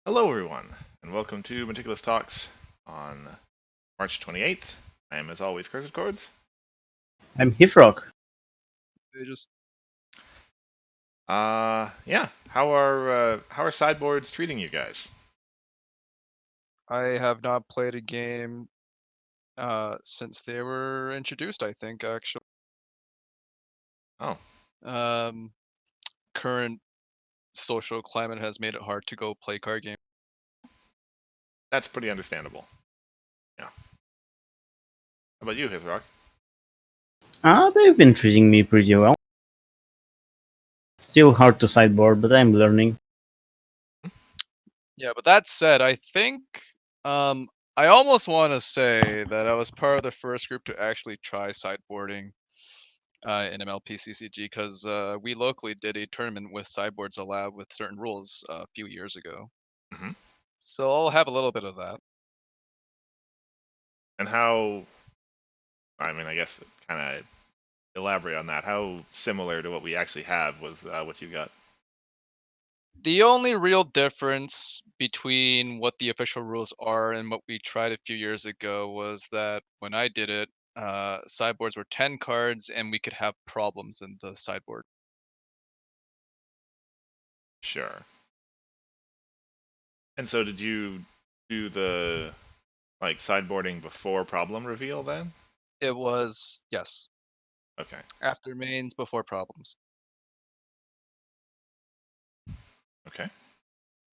Hello, everyone, and welcome to Meticulous Talks on March 28th. I am, as always, cursedchords. I'm Hithroc. Just Yeah. How are sideboards treating you guys? I have not played a game since they were introduced, I think, actually. Oh, Um, Current social climate has made it hard to go play card games. that's pretty understandable. Yeah. How about you, Hithroc? They've been treating me pretty well. Still hard to sideboard, but I'm learning. Yeah, but that said, I think um I almost want to say that I was part of the first group to actually try sideboarding in MLPCCG because we locally did a tournament with sideboards allowed with certain rules a few years ago. Hmm. So I'll have a little bit of that. And how, I guess, kind of elaborate on that. How similar to what we actually have was what you got? The only real difference between what the official rules are and what we tried a few years ago was that when I did it, sideboards were 10 cards and we could have problems in the sideboard. Sure. And so, did you do the sideboarding before problem reveal then? It was, yes, Okay. after mains, before problems. Okay.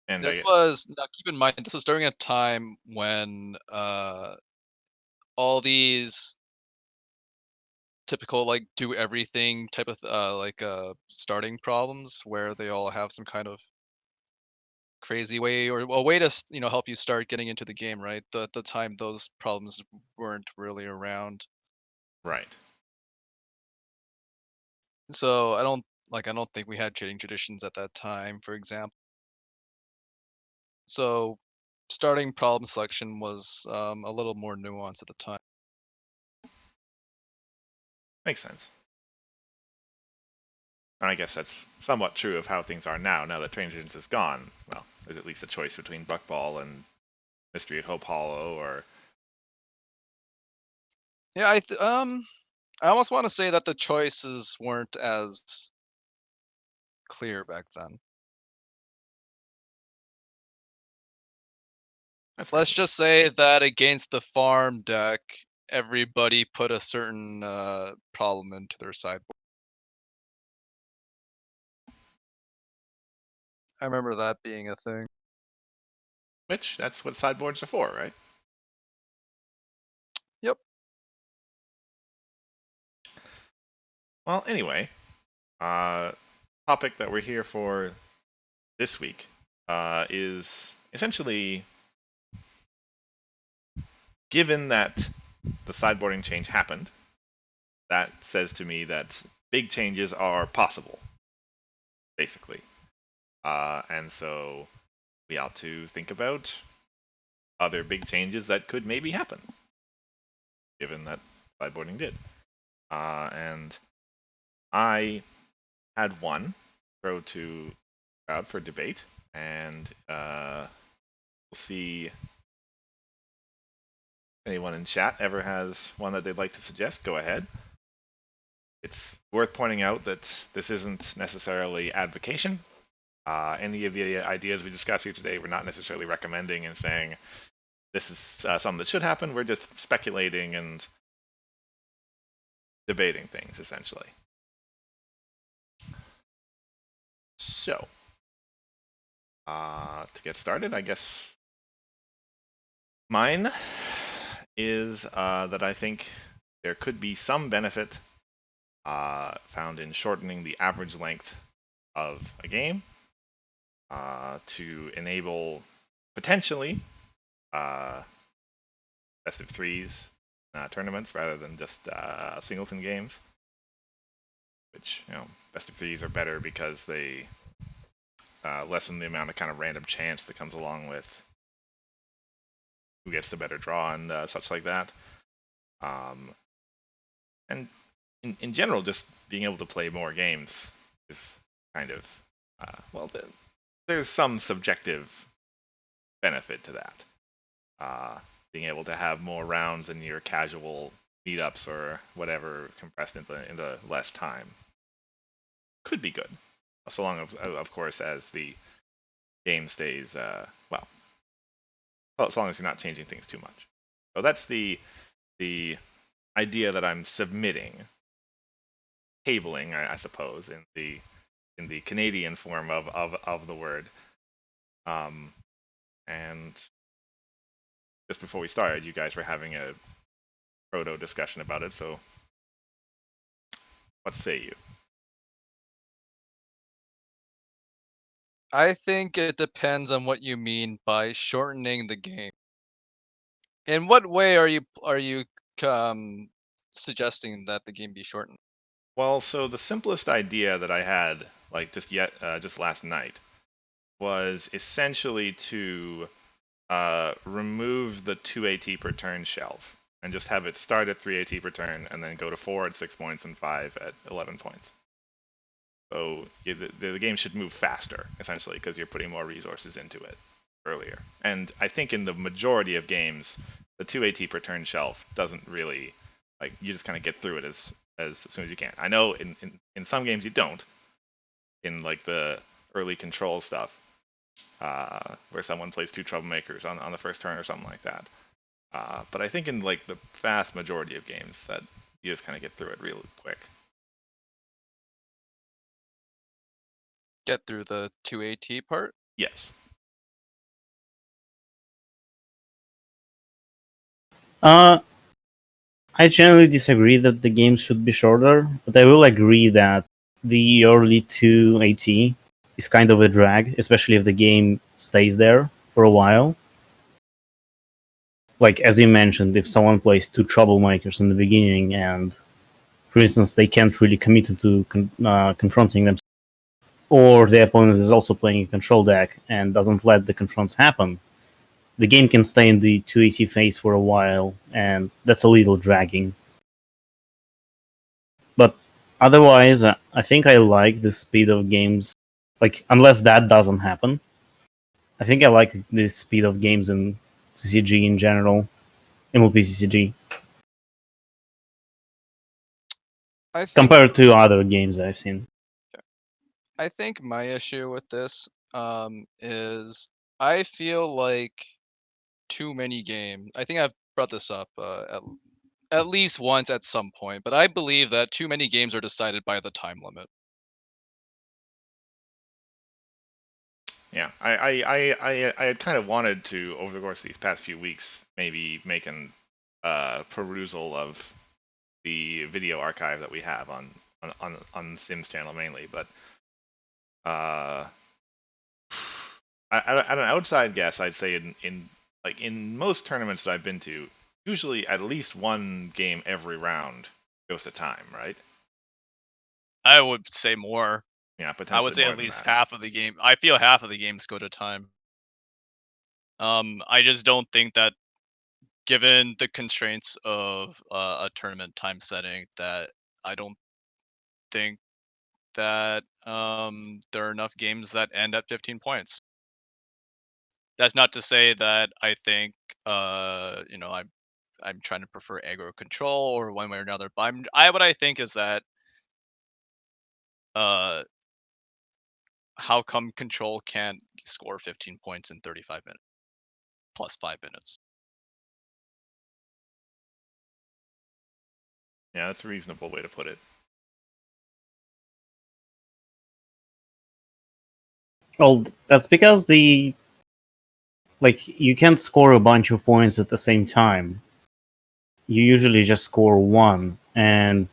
And This I was, now keep in mind, this was during a time when all these typical, like, do everything type of, starting problems where they all have some kind of crazy way or a way to help you start getting into the game, right? At the time those problems weren't really around, right. so I don't think we had trading traditions at that time, for example. So starting problem selection was a little more nuanced at the time. Makes sense. And I guess that's somewhat true of how things are now. Now that Transients is gone, well, there's at least a choice between Buckball and Mystery at Hope Hollow, or Yeah, I almost want to say that the choices weren't as clear back then. that's Let's reasonable. just say that against the farm deck, everybody put a certain problem into their sideboard. I remember that being a thing. Which, that's what sideboards are for, right? Yep. Well, anyway, uh, topic that we're here for this week is essentially given that the sideboarding change happened, that says to me that big changes are possible, basically. And so we ought to think about other big changes that could maybe happen, given that sideboarding did. And I had one throw to crowd for debate, and we'll see if anyone in chat ever has one that they'd like to suggest. Go ahead. It's worth pointing out that this isn't necessarily advocation. Any of the ideas we discuss here today, we're not necessarily recommending and saying this is something that should happen. We're just speculating and debating things, essentially. So, to get started, I guess mine is that I think there could be some benefit found in shortening the average length of a game to enable potentially uh, best of threes tournaments rather than just singleton games. Which, best of threes are better because they lessen the amount of kind of random chance that comes along with who gets the better draw and such like that. And in general, just being able to play more games is kind of, well, there's some subjective benefit to that. Being able to have more rounds in your casual meetups or whatever compressed into less time could be good, so long as, of course, as the game stays well, as long as you're not changing things too much. So that's the idea that I'm submitting, tabling, I suppose, in the Canadian form of the word. And just before we started, you guys were having a proto discussion about it. So, what say you? I think it depends on what you mean by shortening the game. In what way are you suggesting that the game be shortened? Well, so the simplest idea that I had, like just last night, was essentially to remove the 2 AT per turn shelf and just have it start at 3 AT per turn and then go to 4 at 6 points and 5 at 11 points. So the game should move faster, essentially, because you're putting more resources into it earlier. And I think in the majority of games, the 2 AT per turn shelf doesn't really, like, you just kind of get through it as soon as you can. I know in some games you don't, in like the early control stuff, where someone plays 2 troublemakers on the first turn or something like that. But I think in like the vast majority of games that you just kind of get through it real quick. Get through the 2 AT part? Yes. I generally disagree that the games should be shorter, but I will agree that the early 2 AT is kind of a drag, especially if the game stays there for a while. Like, as you mentioned, if someone plays 2 troublemakers in the beginning and, for instance, they can't really commit to confronting them, or the opponent is also playing a control deck and doesn't let the confronts happen, the game can stay in the 2 AT phase for a while, and that's a little dragging. But otherwise, I think I like the speed of games. Like, unless that doesn't happen, I think I like the speed of games in CCG in general, MLP CCG, I think compared to other games I've seen. I think my issue with this is I feel like too many games. I think I've brought this up at least once at some point, but I believe that too many games are decided by the time limit. Yeah, I had kind of wanted to, over the course of these past few weeks, maybe make an perusal of the video archive that we have on Sim's channel mainly, but uh, at an outside guess, I'd say in most tournaments that I've been to, usually at least one game every round goes to time, right? I would say more. Yeah, I potentially would say more at than least that. half of the game. I feel half of the games go to time. I just don't think that, given the constraints of a tournament time setting, that I don't think that there are enough games that end at 15 points. That's not to say that I think I'm trying to prefer aggro control or one way or another, but what I think is that uh how come control can't score 15 points in 35 minutes plus 5 minutes? Yeah, that's a reasonable way to put it. Well, that's because you can't score a bunch of points at the same time. You usually just score one, and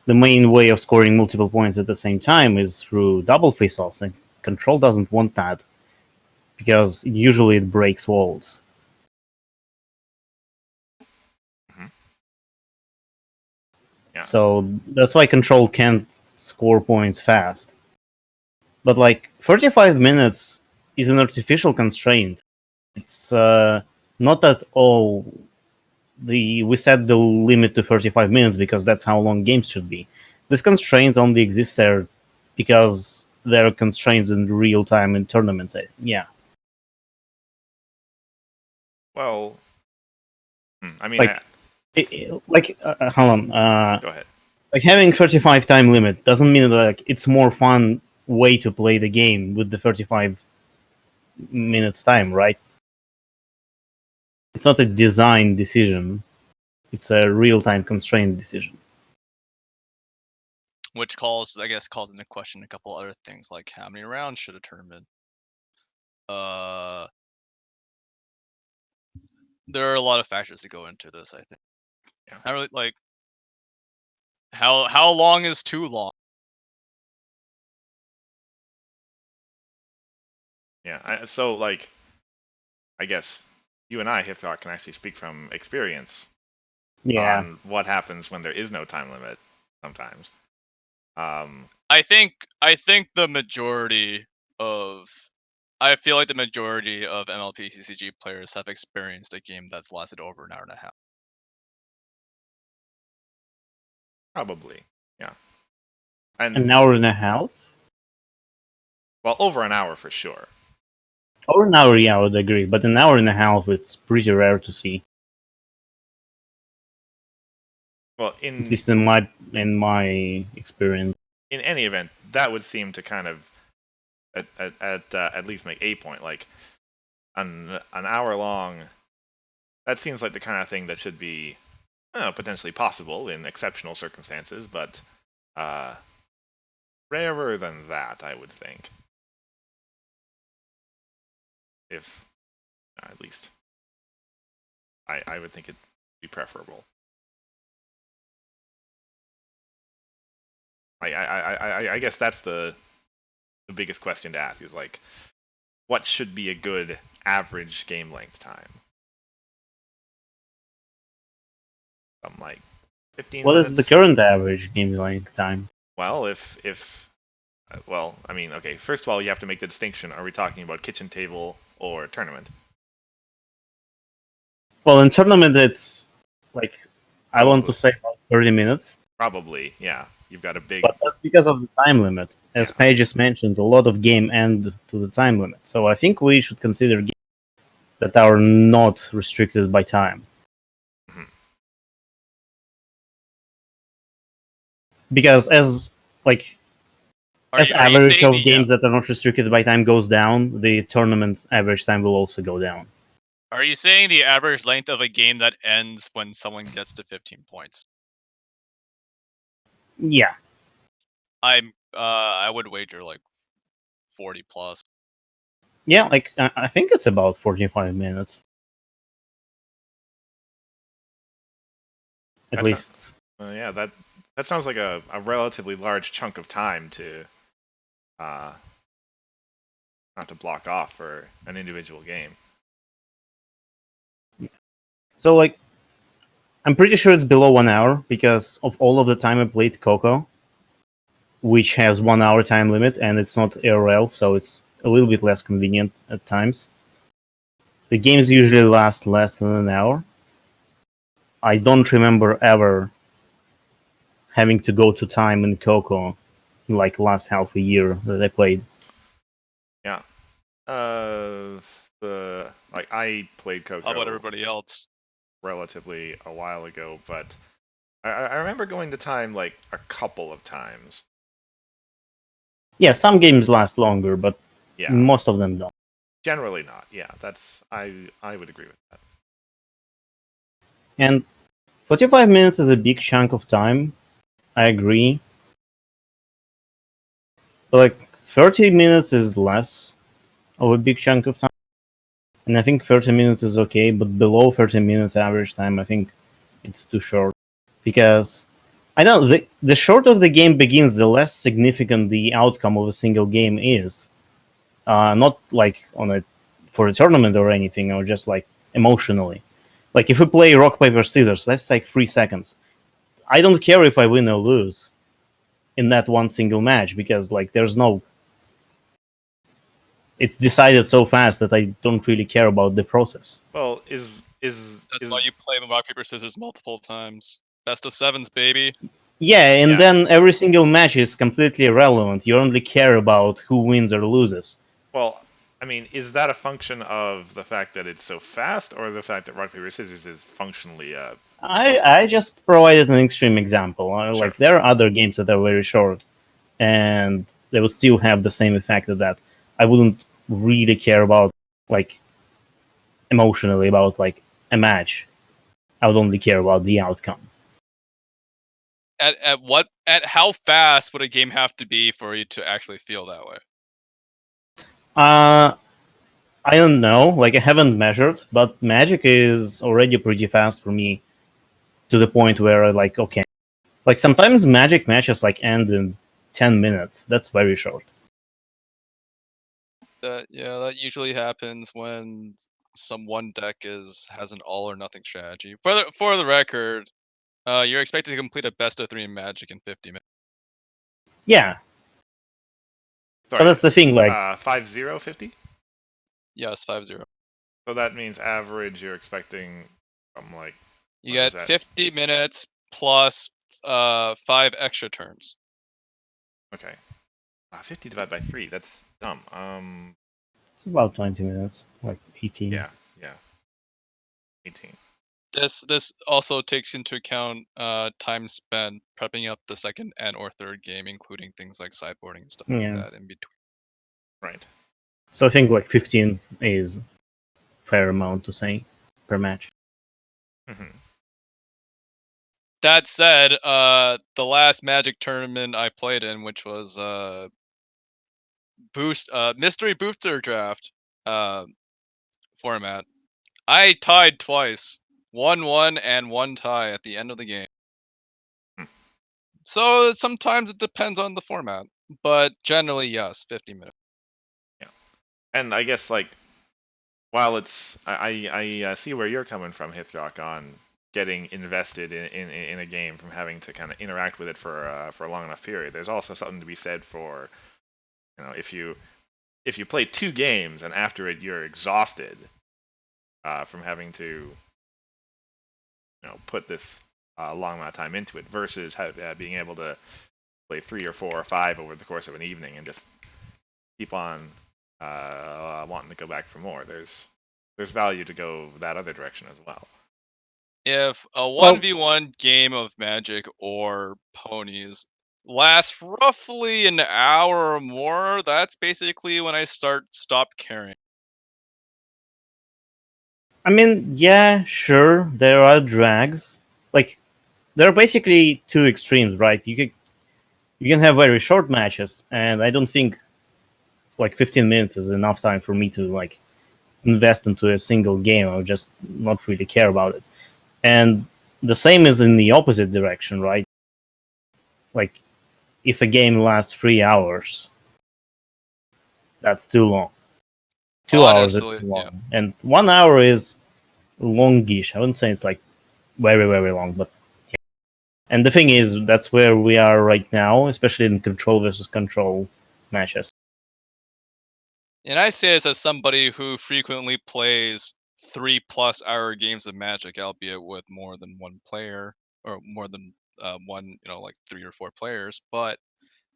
the main way of scoring multiple points at the same time is through double face-offs, and Control doesn't want that because usually it breaks walls. Hmm. Yeah. So that's why Control can't score points fast. But like 45 minutes is an artificial constraint. It's not that we set the limit to 35 minutes because that's how long games should be. This constraint only exists there because there are constraints in real time in tournaments. Yeah. Well, I mean, Like, hold on. go ahead. Like having 35 time limit doesn't mean that like it's more fun way to play the game with the 35 minutes time, right? It's not a design decision. It's a real-time constraint decision. Which calls into question a couple other things, like how many rounds should a tournament? There are a lot of factors that go into this, I think. Yeah. I really like how long is too long? Yeah. So like, I guess you and I, Hithroc, can actually speak from experience Yeah. on what happens when there is no time limit sometimes. I think the majority of I feel like the majority of MLP CCG players have experienced a game that's lasted over an hour and a half. Probably, yeah. And An hour and a half? well, over an hour for sure. Over an hour, yeah, I would agree. But an hour and a half, it's pretty rare to see. Well, At least in my experience. in any event, that would seem to kind of at least make a point. Like an hour long. That seems like the kind of thing that should be potentially possible in exceptional circumstances, but rarer than that, I would think. If at least I would think it'd be preferable. I guess that's the biggest question to ask is like, what should be a good average game length time? Something like 15 What minutes. is the current average game length time? Well, well, I mean, okay. First of all, you have to make the distinction. Are we talking about kitchen table or tournament? Well, in tournament, it's like I want to Probably. say about 30 minutes. Probably, yeah. You've got a big. But that's because of the time limit. As Yeah. Paige just mentioned, a lot of game end to the time limit. So I think we should consider games that are not restricted by time. Mhm. Because as average of games that are not restricted by time goes down, the tournament average time will also go down. Are you saying the average length of a game that ends when someone gets to 15 points? Yeah. I would wager like 40 plus. Yeah, like I think it's about 45 minutes. At least. Yeah, that sounds like a relatively large chunk of time to not to block off for an individual game. So like I'm pretty sure it's below 1 hour because of all of the time I played Coco, which has 1 hour time limit and it's not ARL, so it's a little bit less convenient at times. The games usually last less than an hour. I don't remember ever having to go to time in Coco like last half a year that I played. Yeah. I played Coco. How about everybody else? Relatively a while ago, but I remember going to time like a couple of times. Yeah, some games last longer, but Yeah. most of them don't. Generally not. Yeah, that's I would agree with that. And 45 minutes is a big chunk of time. I agree. But like 30 minutes is less of a big chunk of time. And I think 30 minutes is okay, but below 30 minutes average time, I think it's too short. Because I know the shorter the game begins, the less significant the outcome of a single game is. Not like for a tournament or anything, or just like emotionally. Like if we play rock paper scissors, that's like 3 seconds. I don't care if I win or lose in that one single match because like there's no. It's decided so fast that I don't really care about the process. Well, That's why you play rock paper scissors multiple times. Best of sevens, baby. Yeah, and Yeah. then every single match is completely irrelevant. You only care about who wins or loses. Well, I mean, is that a function of the fact that it's so fast, or the fact that rock paper scissors is functionally? I just provided an extreme example. Sure. Like there are other games that are very short, and they would still have the same effect of that. I wouldn't really care about like emotionally about like a match. I would only care about the outcome. At how fast would a game have to be for you to actually feel that way? I don't know. Like I haven't measured, but Magic is already pretty fast for me, to the point where I like okay. Like sometimes Magic matches like end in 10 minutes. That's very short. That usually happens when some one deck has an all or nothing strategy. For the record, you're expected to complete a best of 3 in Magic in 50 minutes. Yeah, Sorry, but that's the thing. Like 5-0, 50? Yes, 5-0. So that means average you're expecting from like. You what is get that? 50 minutes plus 5 extra turns. Okay. 50 divided by 3. That's dumb. it's about 20 minutes, like 18. Yeah. 18. This also takes into account time spent prepping up the second and or third game, including things like sideboarding and stuff like Yeah. that in between. Right. So I think like 15 is fair amount to say per match. Mm-hmm. That said, the last Magic tournament I played in, which was mystery booster draft format, I tied twice, 1-1 and 1 tie at the end of the game. Hmm. So sometimes it depends on the format, but generally yes, 50 minutes. Yeah. And I guess like, while it's I see where you're coming from, Hithroc, on getting invested in a game from having to kind of interact with it for a long enough period. There's also something to be said for, if you play 2 games and after it you're exhausted from having to put this long amount of time into it, versus being able to play 3 or 4 or 5 over the course of an evening and just keep on wanting to go back for more. There's value to go that other direction as well. If a 1v1 game of Magic or ponies lasts roughly an hour or more, that's basically when I stop caring. I mean, yeah, sure, there are drags. Like there are basically two extremes, right? You can have very short matches, and I don't think like 15 minutes is enough time for me to like invest into a single game. I would just not really care about it. And the same is in the opposite direction, right? Like if a game lasts 3 hours, that's too long. 2 hours is Honestly, too long, yeah. and 1 hour is longish. I wouldn't say it's like very very long, but yeah. And the thing is, that's where we are right now, especially in control versus control matches. And I say this as somebody who frequently plays 3+ hour games of Magic, albeit with more than one player or more than one, like 3 or 4 players. But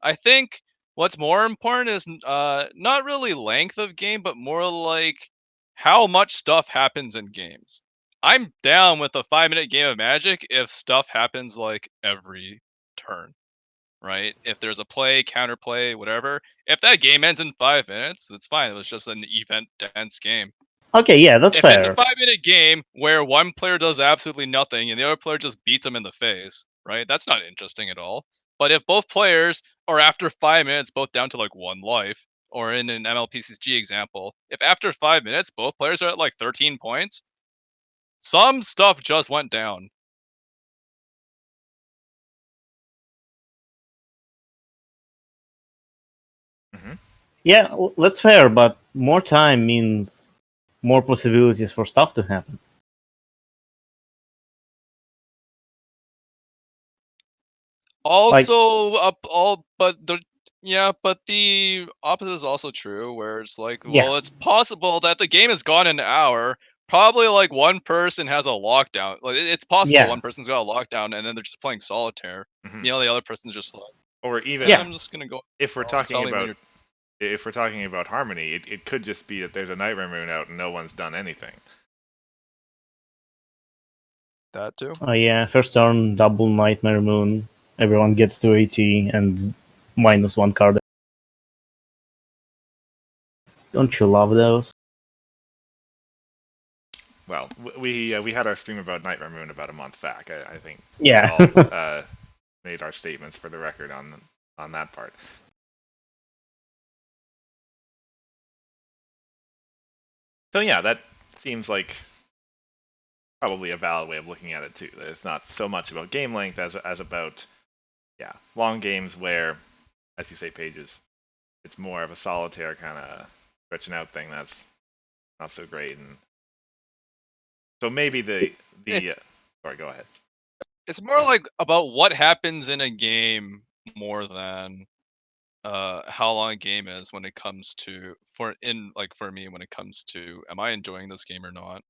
I think what's more important is not really length of game, but more like how much stuff happens in games. I'm down with a 5-minute game of Magic if stuff happens like every turn, right? If there's a play, counterplay, whatever. If that game ends in 5 minutes, it's fine. It was just an event dense game. Okay, yeah, that's If it's a fair. 5-minute game where one player does absolutely nothing and the other player just beats them in the face, right? That's not interesting at all. But if both players are after 5 minutes both down to like 1 life, or in an MLPCG example, if after 5 minutes both players are at like 13 points, some stuff just went down. Mm-hmm. Yeah, that's fair, but more time means more possibilities for stuff to happen. Also, but the opposite is also true, where it's like, Yeah. well, it's possible that the game is gone in an hour. Probably like one person has a lockdown. Like it's possible Yeah. one person's got a lockdown, and then they're just playing solitaire. Mm-hmm. The other person's just like, Or even Yeah. I'm just gonna go. if we're Tell talking me when about you're. If we're talking about Harmony, it could just be that there's a Nightmare Moon out and no one's done anything. That too. Oh yeah, first turn, double Nightmare Moon. Everyone gets to 80 and -1 card. Don't you love those? Well, we had our stream about Nightmare Moon about a month back. I think Yeah. we all made our statements for the record on that part. So yeah, that seems like probably a valid way of looking at it too. That it's not so much about game length as about long games where, as you say, Pages, it's more of a solitaire kind of stretching out thing that's not so great. And so maybe sorry, go ahead. It's more like about what happens in a game more than how long a game is when it comes to for me when it comes to am I enjoying this game or not.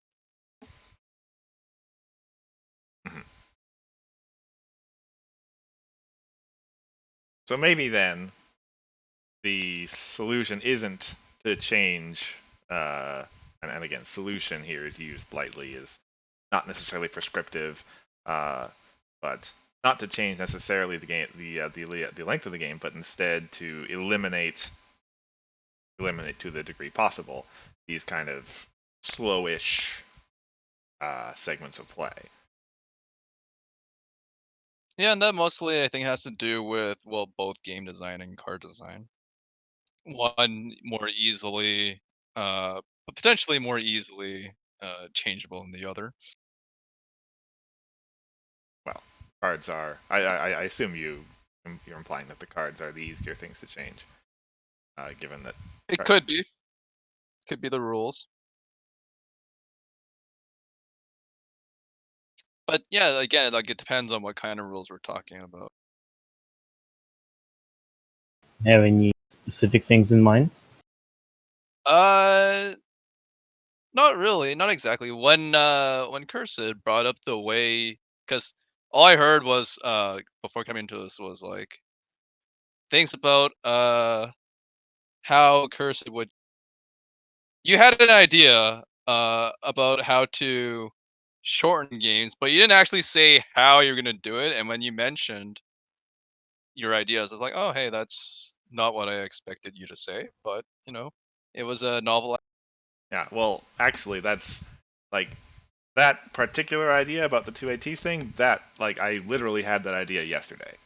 Mhm. So maybe then the solution isn't to change, and again, solution here is used lightly, is not necessarily prescriptive, but not to change necessarily the game, the length of the game, but instead to eliminate to the degree possible these kind of slowish segments of play. Yeah, and that mostly I think has to do with both game design and card design. One more easily, potentially more easily changeable than the other. Well, cards are. I assume you're implying that the cards are the easier things to change, given that. It could be the rules. But yeah, again, like it depends on what kind of rules we're talking about. Have any specific things in mind? Not really, not exactly. When Cursed brought up the way, because all I heard was before coming to this was like things about how Cursed would. You had an idea about how to shorten games, but you didn't actually say how you're gonna do it. And when you mentioned your ideas, I was like, oh hey, that's not what I expected you to say, but it was a novel. Yeah, well, actually, that's like that particular idea about the 2AT thing. That I literally had that idea yesterday.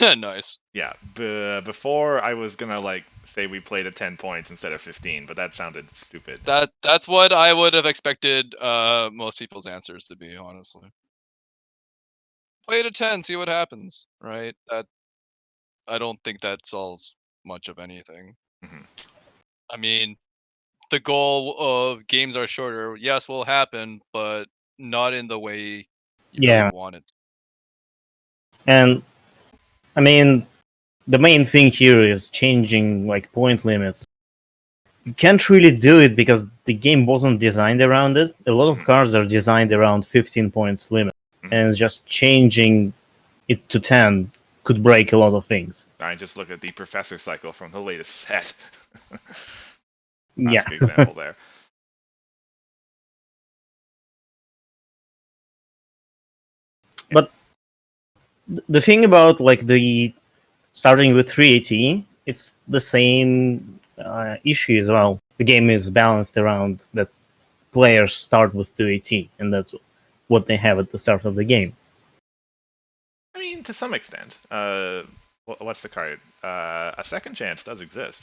Nice. Yeah, before I was gonna say we played at 10 points instead of 15, but that sounded stupid. That's what I would have expected most people's answers to be, honestly. Play to 10, see what happens, right? I don't think that solves much of anything. Mm-hmm. I mean, the goal of games are shorter, yes, will happen, but not in the way you really Yeah, want it. and I mean, the main thing here is changing point limits. You can't really do it because the game wasn't designed around it. A lot of cards are designed around 15 points limit, and just changing it to 10 could break a lot of things. I just look at the Professor cycle from the latest set. Yeah. Classic example there. But the thing about the starting with 3AT, it's the same issue as well. The game is balanced around that players start with 2AT, and that's what they have at the start of the game. I mean, to some extent. What's the card? A second chance does exist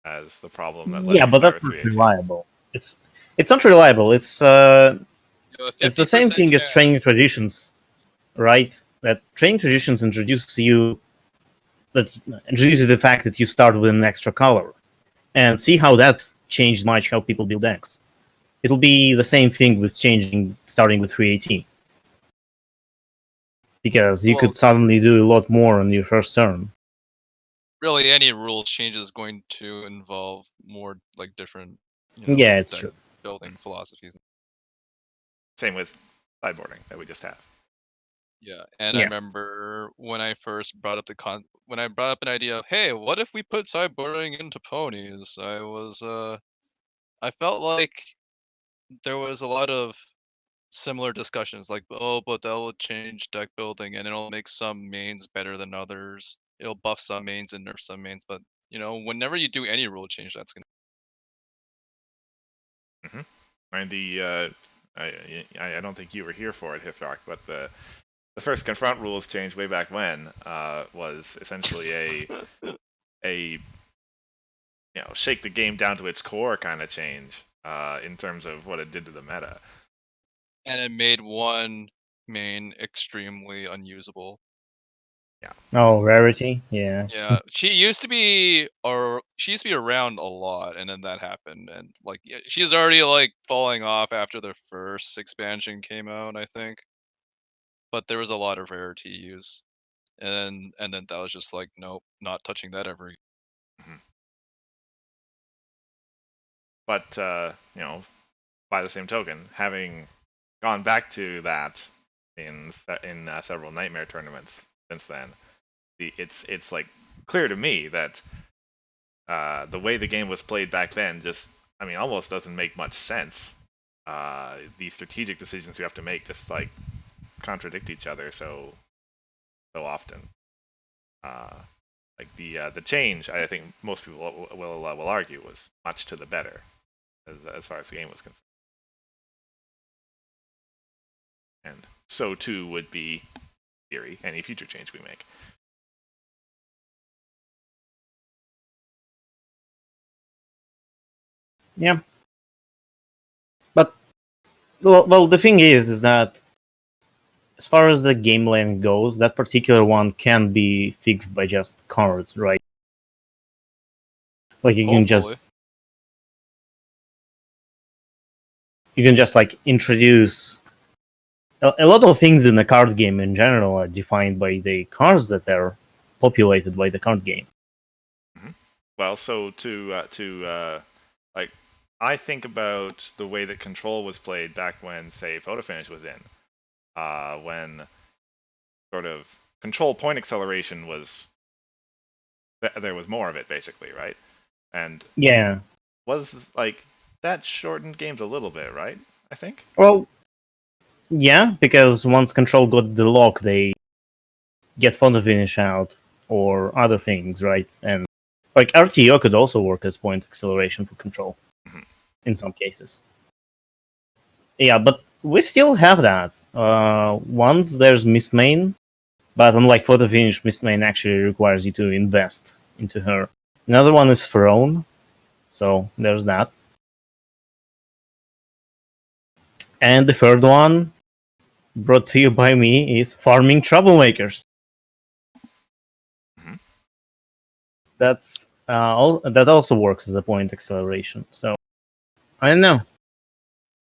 as the problem that lets Yeah, you but start that's with not 3AT. reliable. It's not reliable. It's the same thing as training traditions, right? That training traditions introduce you the fact that you start with an extra color, and see how that changed much how people build decks. It'll be the same thing with starting with 3AT. Because you could suddenly do a lot more on your first turn. Really, any rules change is going to involve more different, Yeah, it's true. Building philosophies. Same with sideboarding that we just have. Yeah, and I Yeah. remember when I first brought up when I brought up an idea of, hey, what if we put sideboarding into ponies? I felt like there was a lot of similar discussions, like, oh, but that will change deck building and it'll make some mains better than others. It'll buff some mains and nerf some mains, but whenever you do any rule change, that's gonna. And I don't think you were here for it, Hithroc, but the first confront rules change way back when was essentially a shake the game down to its core kind of change in terms of what it did to the meta. And it made one main extremely unusable. Oh, Rarity. Yeah. Yeah, she used to be around a lot, and then that happened, and like she's already like falling off after the first expansion came out, I think. But there was a lot of rarity use, and then that was just like, nope, not touching that ever. Mm-hmm. But by the same token, having gone back to that in several Nightmare tournaments since then, it's like clear to me that the way the game was played back then almost doesn't make much sense. The strategic decisions you have to make just like contradict each other so often. Like the change, I think most people will argue was much to the better as far as the game was concerned. And so too would be, theory, any future change we make. Yeah. But well, the thing is that as far as the game length goes, that particular one can be fixed by just cards, right? Like you can just like introduce a lot of things in the card game in general are defined by the cards that are populated by the card game. Mm-hmm. Well, so like, I think about the way that Control was played back when, say, Photo Finish was in, when sort of control point acceleration was there was more of it basically, right? And Yeah. was like that shortened games a little bit, right? I think. Well, yeah, because once Control got the lock, they get Photo Finish out or other things, right? And like RTO could also work as point acceleration for Control Mm-hmm. in some cases. Yeah, but we still have that. Once there's Mist Main, but unlike Photo Finish, Mist Main actually requires you to invest into her. Another one is Throne, so there's that. And the third one, brought to you by me, is Farming Troublemakers. Mm-hmm. That also works as a point acceleration. So I don't know.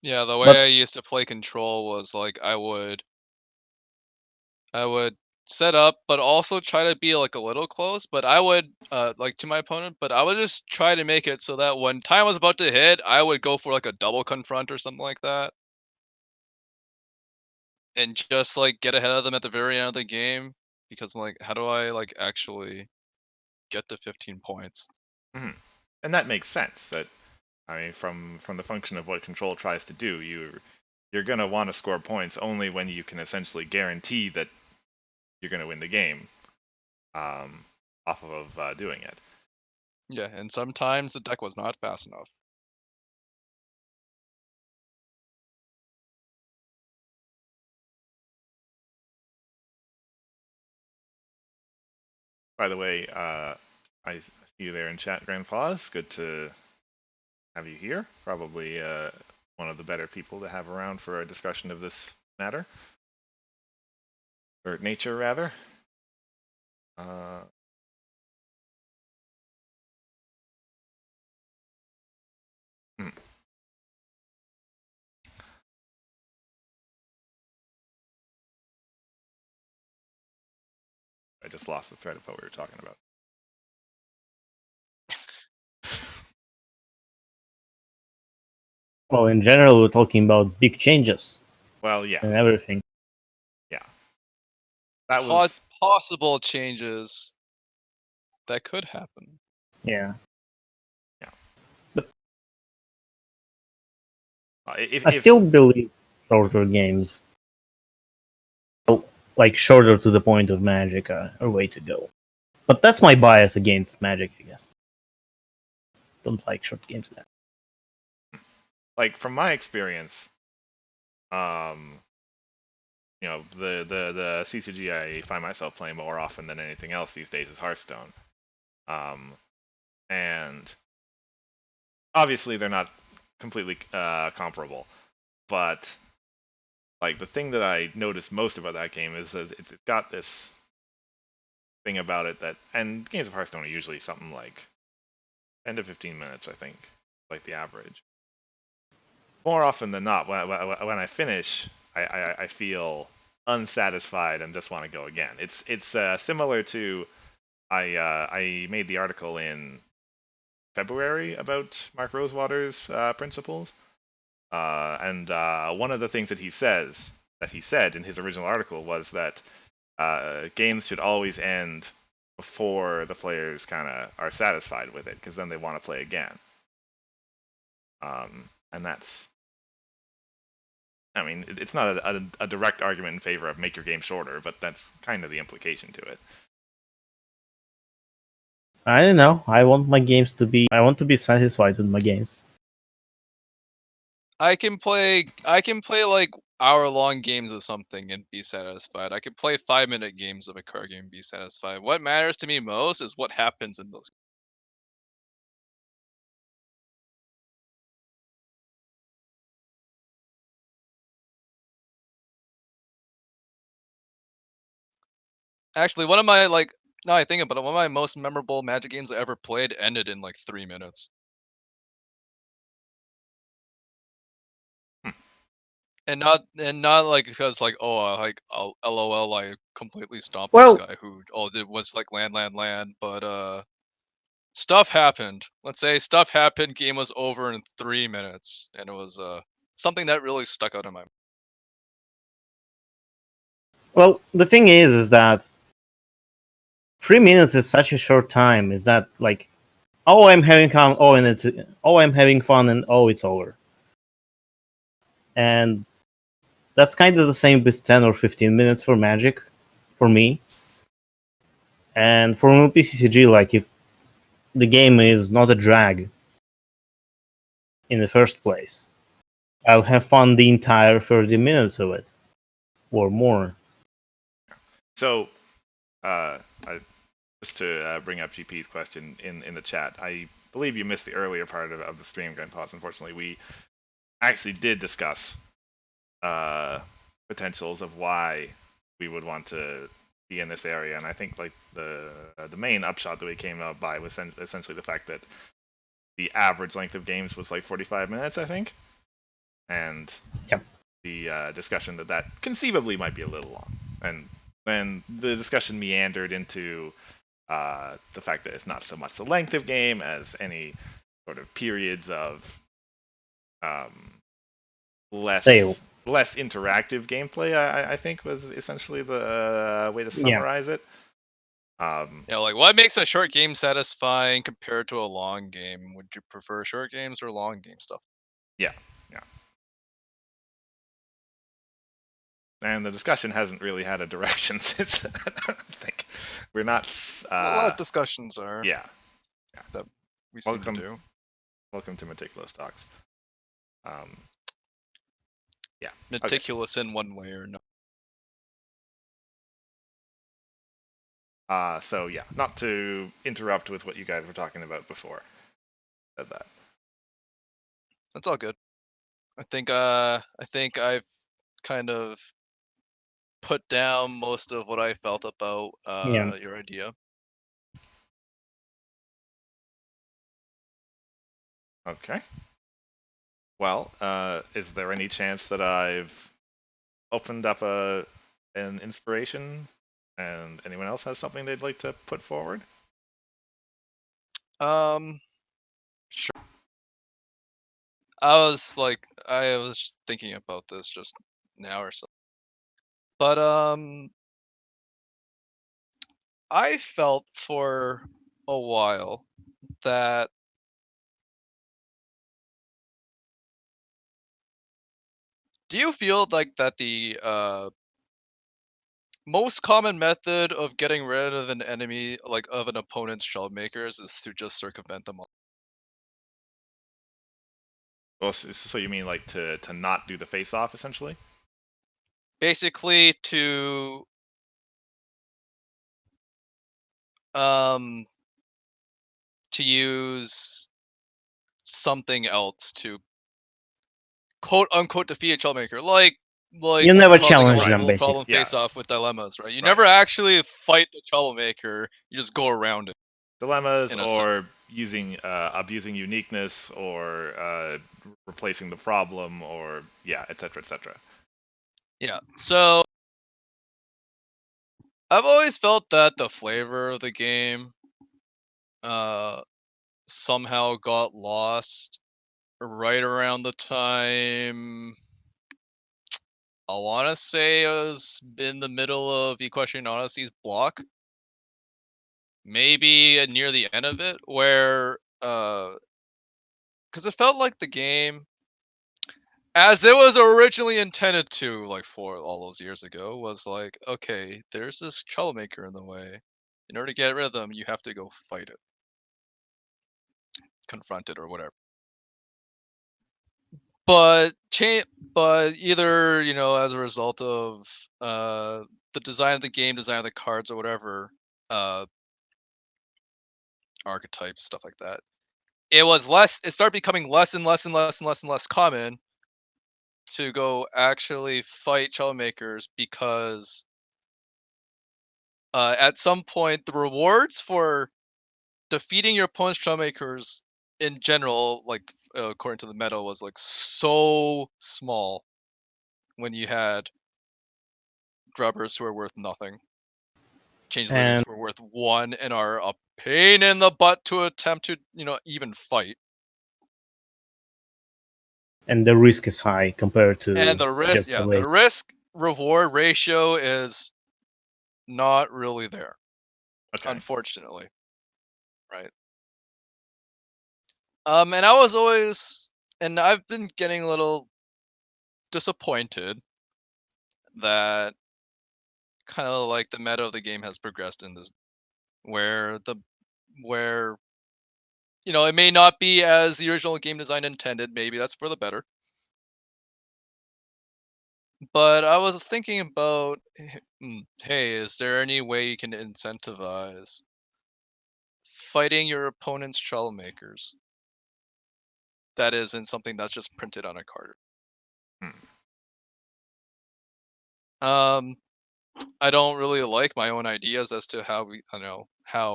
Yeah, the way But I used to play Control was like I would set up, but also try to be like a little close. But I would like to my opponent, but I would just try to make it so that when time was about to hit, I would go for like a double confront or something like that, and just like get ahead of them at the very end of the game. Because I'm like, how do I like actually get to 15 points? Mm-hmm. And that makes sense. That from the function of what Control tries to do, you're gonna want to score points only when you can essentially guarantee that you're gonna win the game, off of doing it. Yeah, and sometimes the deck was not fast enough. By the way, I see you there in chat, Grand Foz. Good to have you here. Probably one of the better people to have around for a discussion of this matter, or nature rather. Uh, hmm. I just lost the thread of what we were talking about. well, in general, we're talking about big changes Well, yeah, and everything. yeah. that was possible changes that could happen. Yeah. yeah. But If, I still believe shorter games, like shorter to the point of Magic, are a way to go. But that's my bias against Magic, I guess. Don't like short games that. like from my experience, you know, the CCG I find myself playing more often than anything else these days is Hearthstone. And obviously they're not completely comparable, but like the thing that I noticed most about that game is that it's got this thing about it that, and games of Hearthstone are usually something like 10 to 15 minutes, I think, like the average. More often than not, when I finish, I feel unsatisfied and just want to go again. It's similar to I made the article in February about Mark Rosewater's principles, and one of the things that he said in his original article was that games should always end before the players kind of are satisfied with it, because then they want to play again. And that's, I mean, it's not a direct argument in favor of make your game shorter, but that's kind of the implication to it. I don't know. I want to be satisfied with my games. I can play like hour-long games of something and be satisfied. I can play 5-minute games of a card game and be satisfied. What matters to me most is what happens in those. Actually, one of my now I think about it, one of my most memorable Magic games I ever played ended in like 3 minutes. And not like because like LOL I completely stomped this Well, guy who all did was like land, but stuff happened. Let's say stuff happened, game was over in 3 minutes, and it was something that really stuck out in my. well, the thing is that 3 minutes is such a short time. Is that like, oh, I'm having fun, I'm having fun, and oh, it's over. And that's kind of the same with 10 or 15 minutes for Magic, for me. And for PCCG, like if the game is not a drag in the first place, I'll have fun the entire 30 minutes of it, or more. So, just to bring up GP's question in the chat, I believe you missed the earlier part of the stream, Grandpaws. Unfortunately, we actually did discuss potentials of why we would want to be in this area, and I think like the main upshot that we came out by was essentially the fact that the average length of games was like 45 minutes, I think, and Yep. the discussion that conceivably might be a little long, and then the discussion meandered into the fact that it's not so much the length of game as any sort of periods of less Sale. less interactive gameplay. I think was essentially the way to Yeah. summarize it. Yeah, like what makes a short game satisfying compared to a long game? Would you prefer short games or long game stuff? Yeah. And the discussion hasn't really had a direction since. I think we're not. A lot of discussions are. Yeah. That we seem to do. Welcome to Meticulous Talks. Yeah. Meticulous in one way or another. So yeah, not to interrupt with what you guys were talking about before. Said that. That's all good. I think I've kind of put down most of what I felt about Yeah. your idea. Okay. Well, is there any chance that I've opened up an inspiration, and anyone else has something they'd like to put forward? Sure. I was thinking about this just now or so. But I felt for a while that do you feel like that the most common method of getting rid of an enemy, like of an opponent's shell makers, is to just circumvent them all? Well, so you mean like to not do the face off essentially? Basically um to use something else to quote unquote defeat a shell maker, like You never causing a challenge them, multiple basically. problem Yeah. face off with dilemmas, right? You Right. never actually fight the troublemaker, you just go around it. Dilemmas In a sense. or using abusing uniqueness or replacing the problem or yeah, etc. etc. Yeah. So I've always felt that the flavor of the game somehow got lost right around the time I want to say it was in the middle of Equestrian Odyssey's block, maybe near the end of it, where because it felt like the game, as it was originally intended to, like for all those years ago, was like, okay, there's this troublemaker in the way. In order to get rid of them, you have to go fight it, confront it, or whatever. But but either as a result of the design of the game, design of the cards, or whatever, uh, archetypes, stuff like that, it started becoming less and less and less and less and less common to go actually fight troublemakers because at some point the rewards for defeating your opponent's troublemakers in general, like according to the meta, was like so small when you had grubbers who are worth nothing, changelings And who are worth 1 and are a pain in the butt to attempt to even fight. and the risk is high compared And to the risk, just yeah, the the way. risk reward ratio is not really there, Okay. unfortunately, right? And I was always, and I've been getting a little disappointed that kind of like the meta of the game has progressed in this, where where it may not be as the original game design intended. Maybe that's for the better. But I was thinking about, hey, is there any way you can incentivize fighting your opponent's troublemakers that isn't something that's just printed on a card? Hmm. Um, I don't really like my own ideas as to how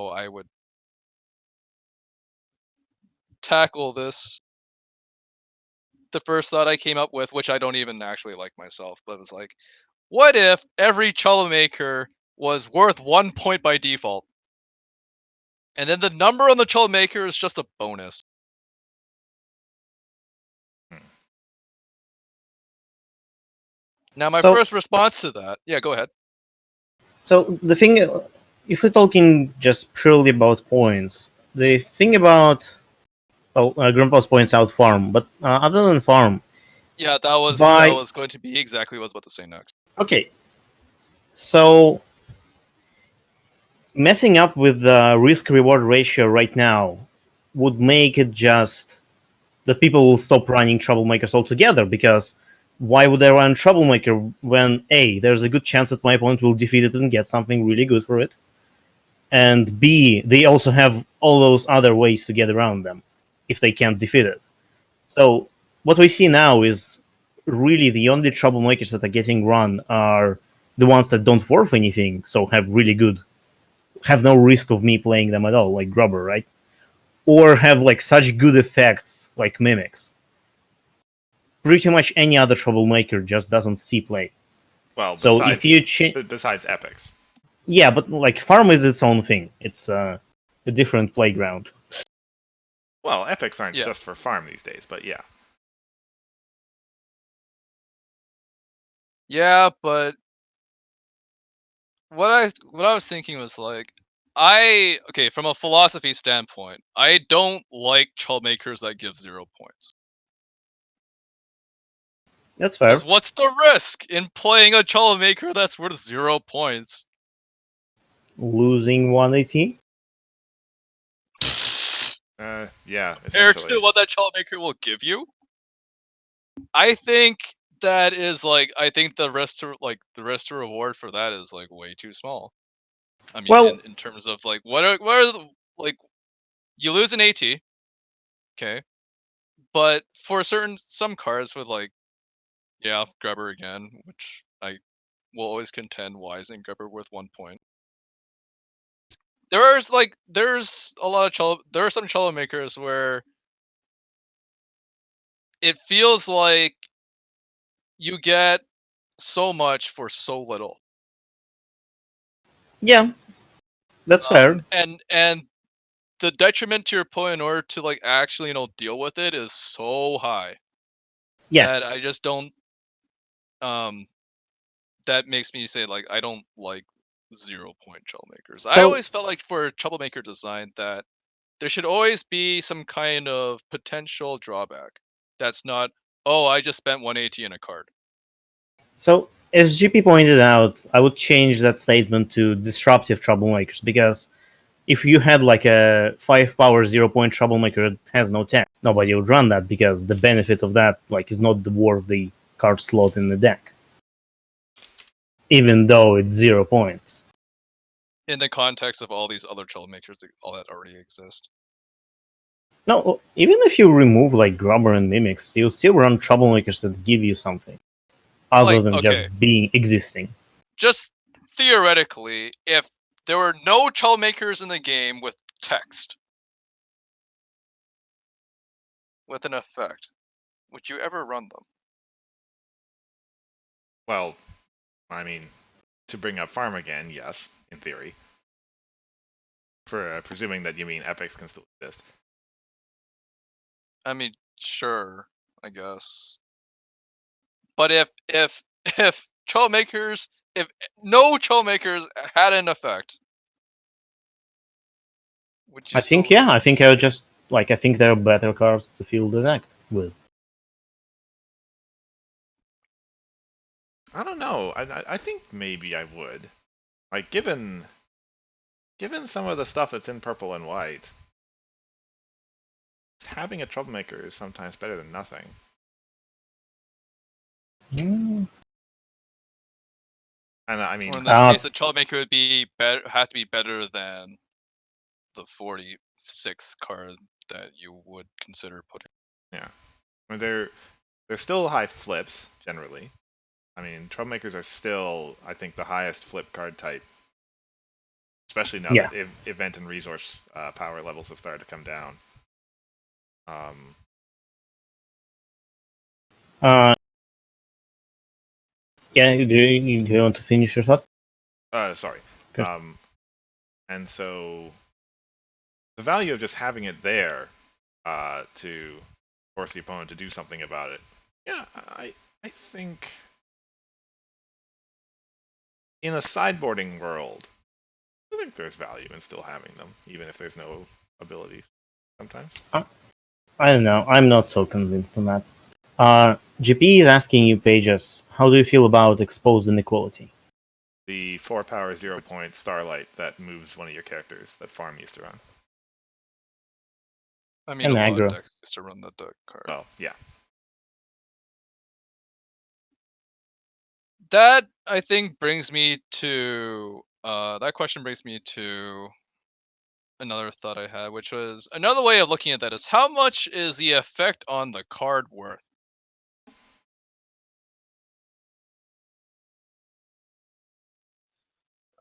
I would tackle this. The first thought I came up with, which I don't even actually like myself, but it was like, what if every troublemaker was worth 1 point by default? And then the number on the troublemaker is just a bonus. Hmm. Now, my So, first response to that, yeah, go ahead. so the thing, if we're talking just purely about points, the thing about Grandpa's points out farm, but other than farm, Yeah, that by was going to be exactly what I was about to say next. okay, so messing up with the risk reward ratio right now would make it just that people will stop running troublemakers altogether, because why would I run troublemaker when A, there's a good chance that my opponent will defeat it and get something really good for it, and B, they also have all those other ways to get around them if they can't defeat it. So what we see now is really the only troublemakers that are getting run are the ones that don't worth anything, so have no risk of me playing them at all, like Grubber, right? Or have like such good effects like mimics. Pretty much any other troublemaker just doesn't see play. Well, So if you besides epics. yeah, but like farm is its own thing. It's a different playground. Well, epics aren't Yeah. just for farm these days, but yeah. Yeah, but what I was thinking was like, okay, from a philosophy standpoint, I don't like troublemakers that give 0 points. That's fair. Because what's the risk in playing a troublemaker that's worth 0 points? Losing 180. Yeah, Compared essentially. to what that troublemaker will give you, I think that is like I think the risk to reward for that is like way too small. I mean, Well, in terms of like what are the, like you lose an AT, okay, but for some cards with like grubber again, which I will always contend why isn't grubber worth 1 point. There's a lot of there are some troublemakers where it feels like you get so much for so little. yeah, that's fair. And the detriment to your opponent in order to like actually deal with it is so high Yeah. that I just don't that makes me say like I don't like 0 point troublemakers. I So always felt like for troublemaker design that there should always be some kind of potential drawback. That's not, oh, I just spent 180 in a card. So, as GP pointed out, I would change that statement to disruptive troublemakers because if you had like a 5 power 0 point troublemaker that has no tech, nobody would run that because the benefit of that like is not the worth the card slot in the deck. Even though it's 0 points. In the context of all these other troublemakers all that already exist. No, even if you remove like Grubber and Mimics, you'll still run troublemakers that give you something other Like, than okay, just being existing. just theoretically, if there were no troublemakers in the game with text, with an effect, would you ever run them? Well, I mean, to bring up farm again, yes, in theory. For presuming that you mean epics can still exist. I mean, sure, I guess. But if troublemakers, if no troublemakers had an effect, would you I still think, run yeah, them? I think I would just, like, I think there are better cards to fill the deck with. I don't know. I think maybe I would. Like, given some of the stuff that's in purple and white, having a troublemaker is sometimes better than nothing. Mm. And I mean, Or in this case, the troublemaker would be have to be better than the 46 card that you would consider putting. yeah, I mean, they're still high flips generally. I mean, troublemakers are still, I think, the highest flip card type, especially now Yeah. that event and resource power levels have started to come down. Uh, yeah, do you want to finish your thought? Sorry. Okay. And so the value of just having it there to force the opponent to do something about it. Yeah, I think in a sideboarding world, I think there's value in still having them, even if there's no abilities sometimes. I don't know. I'm not so convinced on that. GP is asking you, Pages, how do you feel about exposed inequality? The 4 power 0 point Starlight that moves one of your characters that farm used to run. I mean, And a lot of aggro. decks used to run that deck card. Well, yeah. That I think brings me to that question brings me to another thought I had, which was another way of looking at that is how much is the effect on the card worth?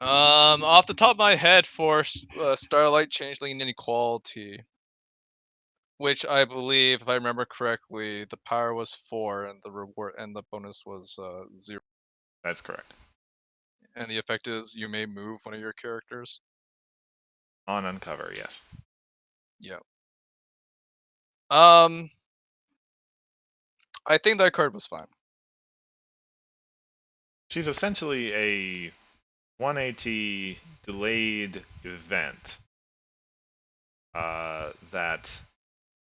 Off the top of my head, for Starlight Changeling Inequality, which I believe, if I remember correctly, the power was 4 and the reward and the bonus was 0. That's correct. And the effect is you may move one of your characters. On Uncover, yes. Yeah. I think that card was fine. She's essentially a 1 AT delayed event that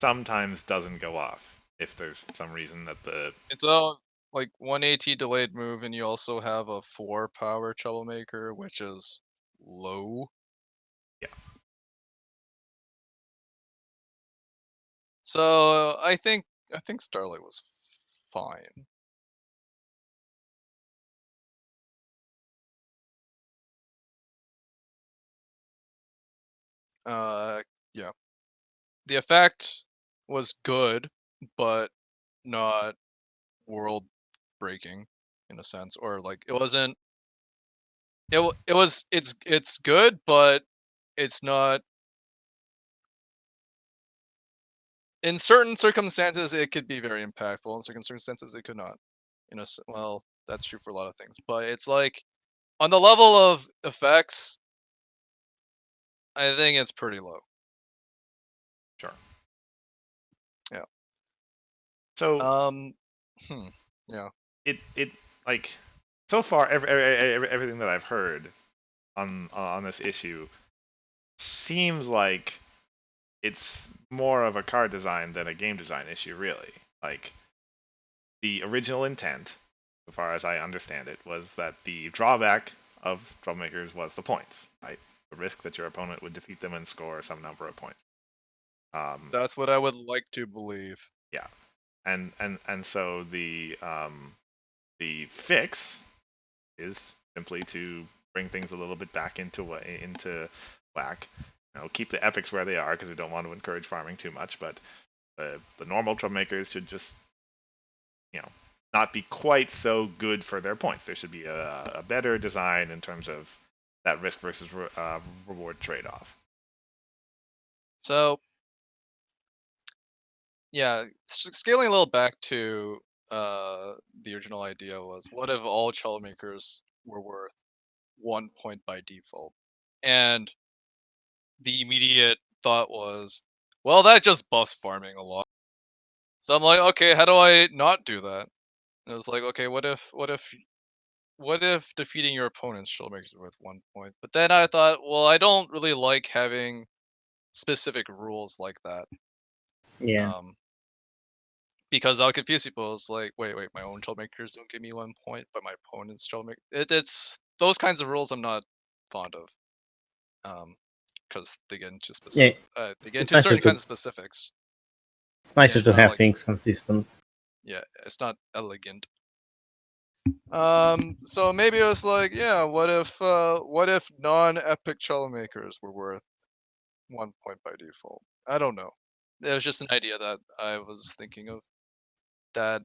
sometimes doesn't go off if there's some reason that the It's a like 1 AT delayed move, and you also have a 4 power troublemaker, which is low. Yeah. So I think Starlight was fine. Yeah. The effect was good, but not world breaking in a sense, or like it wasn't. It's good, but it's not. In certain circumstances, it could be very impactful. In certain circumstances, it could not. Well, that's true for a lot of things, but it's like on the level of effects, I think it's pretty low. sure. Yeah. So Yeah. it like so far everything that I've heard on this issue seems like it's more of a card design than a game design issue, really. Like the original intent, as far as I understand it, was that the drawback of troublemakers was the points, right? The risk that your opponent would defeat them and score some number of points. That's what I would like to believe. Yeah, and so the fix is simply to bring things a little bit back into whack. Keep the epics where they are because we don't want to encourage farming too much, but the normal troublemakers should just not be quite so good for their points. There should be a better design in terms of that risk versus reward trade-off. So, yeah, scaling a little back to the original idea was, what if all troublemakers were worth 1 point by default? And the immediate thought was, well, that just buffs farming a lot. So I'm like, okay, how do I not do that? And it was like, okay, what if defeating your opponent's troublemakers is worth 1 point? But then I thought, well, I don't really like having specific rules like that. Yeah. Because I'll confuse people. It's like, wait, my own troublemakers don't give me 1 point, but my opponent's troublemaker. It's those kinds of rules I'm not fond of. Because they get into Yeah. they get It's into nicer certain to kinds of specifics. it's nicer It's to not have like, things consistent. yeah, it's not elegant. So maybe it was like, yeah, what if non-epic troublemakers were worth 1 point by default? I don't know. It was just an idea that I was thinking of, that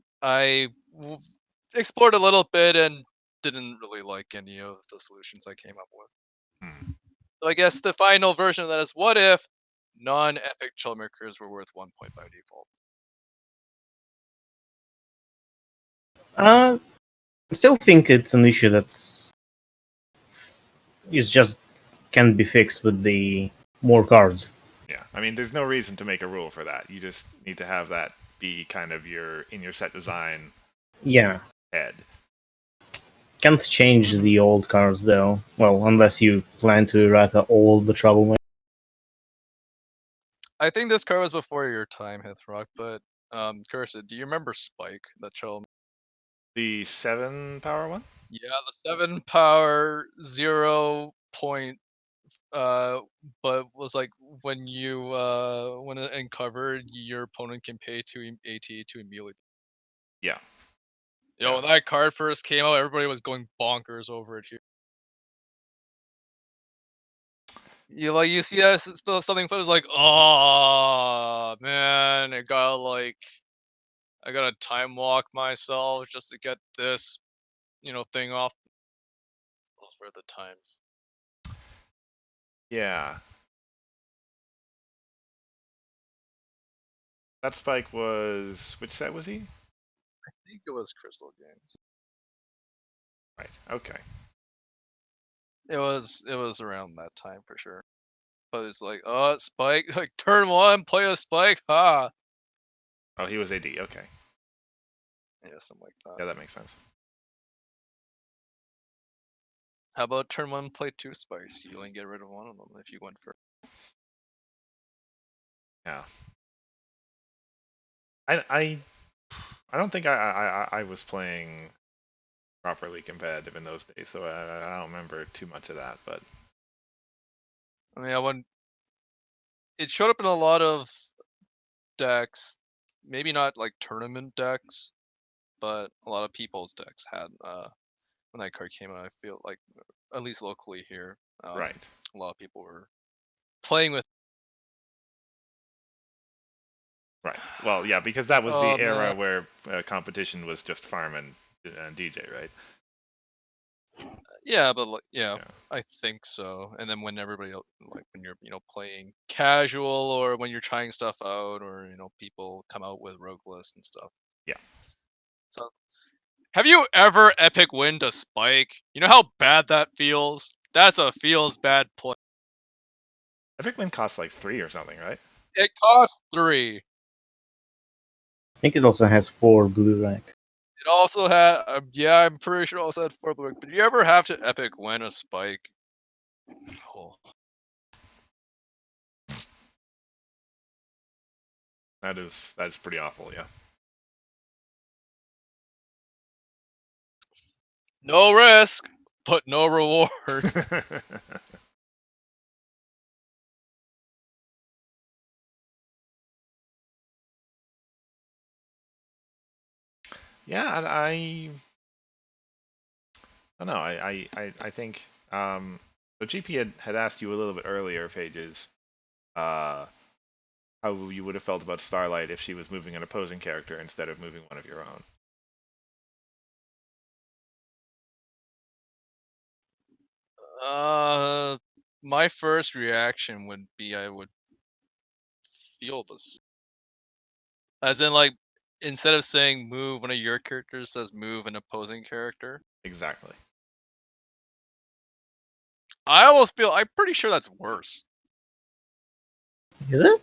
explored a little bit and didn't really like any of the solutions I came up with. Hmm. So I guess the final version of that is, what if non-epic troublemakers were worth 1 point by default? I still think it's an issue is just can be fixed with the more cards. Yeah, I mean, there's no reason to make a rule for that. You just need to have that be kind of in your set design Yeah. head. Can't change the old cards though. Well, unless you plan to errata all the trouble. I think this card was before your time, Hithroc, but Cursed, do you remember Spike, that trouble? The 7 power one? Yeah, the 7 power 0 point, but was like, when it uncovered, your opponent can pay 2 AT to immediately. Yeah. Yo, when that card first came out, everybody was going bonkers over it here. You see that something footage like, oh man, I gotta time walk myself just to get this, thing off. Those were the times. Yeah. That spike was which set was he? I think it was Crystal Games. Right. Okay. It was around that time for sure. But it's like, oh, Spike, like turn 1, play a Spike, ha. Oh, he was AD. Okay. Yeah, something like that. Yeah, that makes sense. How about turn 1, play 2 spikes? You only get rid of one of them if you went for. Yeah. I don't think I was playing properly competitive in those days, so I don't remember too much of that. But I mean, it showed up in a lot of decks, maybe not like tournament decks, but a lot of people's decks had when that card came out. I feel like at least locally here, right. a lot of people were playing with. Right. Well, yeah, because that was the Oh era man. where competition was just farm and DJ, right? Yeah, but yeah, Yeah. I think so. And then when everybody like when you're playing casual or when you're trying stuff out or people come out with rogue lists and stuff. Yeah. So have you ever epic win to spike? You know how bad that feels? That's a feels bad play. Epic Win costs like 3 or something, right? It costs 3. I think it also has 4 blue rank. It also had yeah, I'm pretty sure it also had 4 blue. But you ever have to epic win a spike? Oh. That's pretty awful, yeah. No risk, but no reward. Yeah, and I don't know. I think the GP had asked you a little bit earlier, Pages, how you would have felt about Starlight if she was moving an opposing character instead of moving one of your own. My first reaction would be I would feel this. As in, like, instead of saying move one of your characters, says move an opposing character. Exactly. I almost feel I'm pretty sure that's worse. Is it?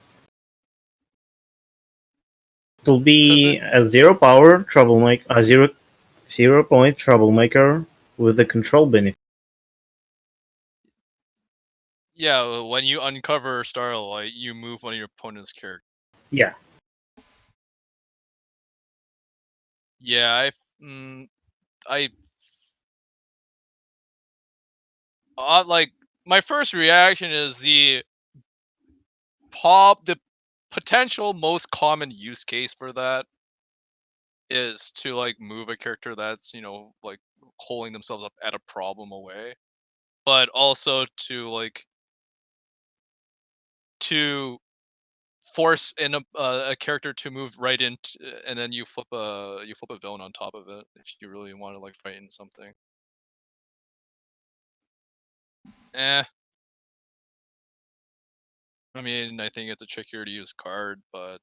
It'll be a 0 power troublemaker, a 0 point troublemaker with the control benefit. Yeah, when you uncover Starlight, you move one of your opponent's characters. Yeah. Yeah, like my first reaction is the potential most common use case for that is to like move a character that's like holding themselves up at a problem away, but also to force in a character to move right into, and then you flip a villain on top of it if you really want to like fight in something. I mean, I think it's a trickier to use card, but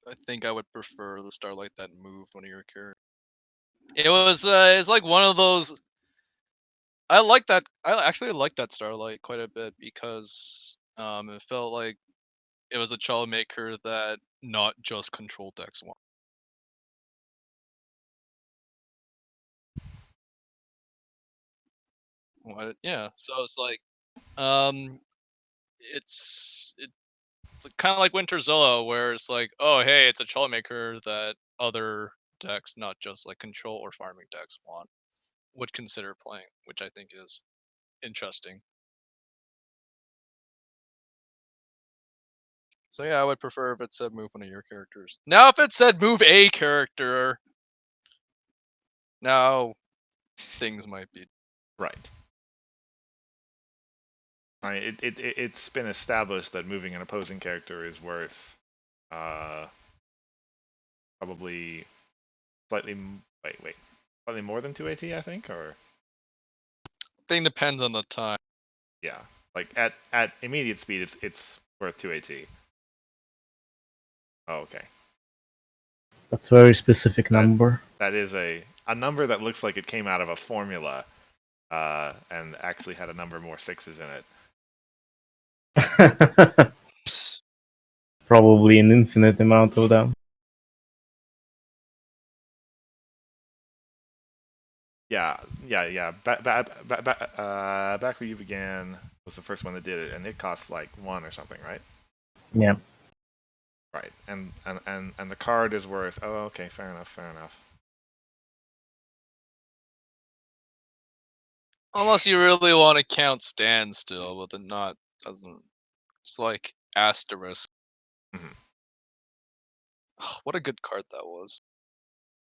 I think I would prefer the Starlight that moved one of your characters. It's like one of those. I like that. I actually like that Starlight quite a bit because it felt like it was a child maker that not just control decks one. What? Yeah. So it's like, um, it's kind of like Winter Zilla, where it's like, oh hey, it's a child maker that other decks, not just like control or farming decks, would consider playing, which I think is interesting. So yeah, I would prefer if it said move one of your characters. Now if it said move a character, now things might be Right. It's been established that moving an opposing character is worth probably slightly slightly more than 2 AT, I think, or thing depends on the time. yeah, like at immediate speed, it's worth 2 AT. Oh, okay. That's a very specific number. That is a number that looks like it came out of a formula, and actually had a number more sixes in it. Probably an infinite amount of them. Yeah, yeah. Back where you began was the first one that did it, and it cost like 1 or something, right? Yeah. Right. And the card is worth. Oh, okay. Fair enough. Fair enough. Unless you really want to count standstill, but then doesn't. It's like asterisk. Mhm. Oh, what a good card that was.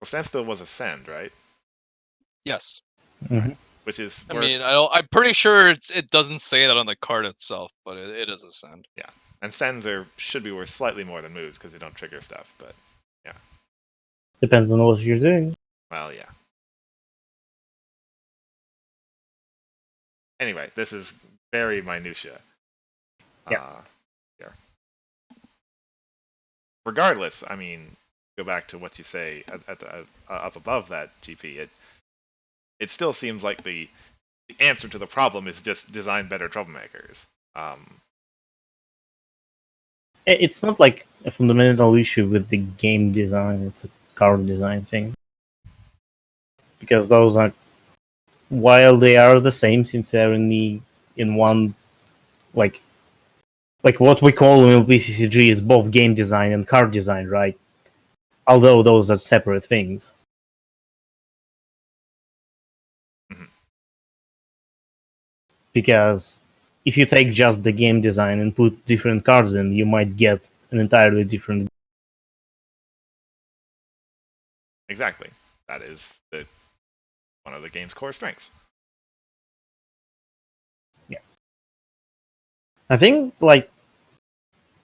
Well, standstill was ascend, right? Yes. Mhm. Which is I worth. mean, I'm pretty sure it doesn't say that on the card itself, but it is ascend. Yeah. And sends should be worth slightly more than moves because they don't trigger stuff. But yeah. Depends on what you're doing. Well, yeah. Anyway, this is very minutia. Yeah. Here. Regardless, I mean, go back to what you say up above that GP. It still seems like the answer to the problem is just design better troublemakers. It's not like a fundamental issue with the game design, it's a card design thing. Because those are, while they are the same, since they're in one, like what we call in PCCG is both game design and card design, right? Although those are separate things. Mm-hmm. Because if you take just the game design and put different cards in, you might get an entirely different. Exactly. That is one of the game's core strengths. Yeah. I think, like,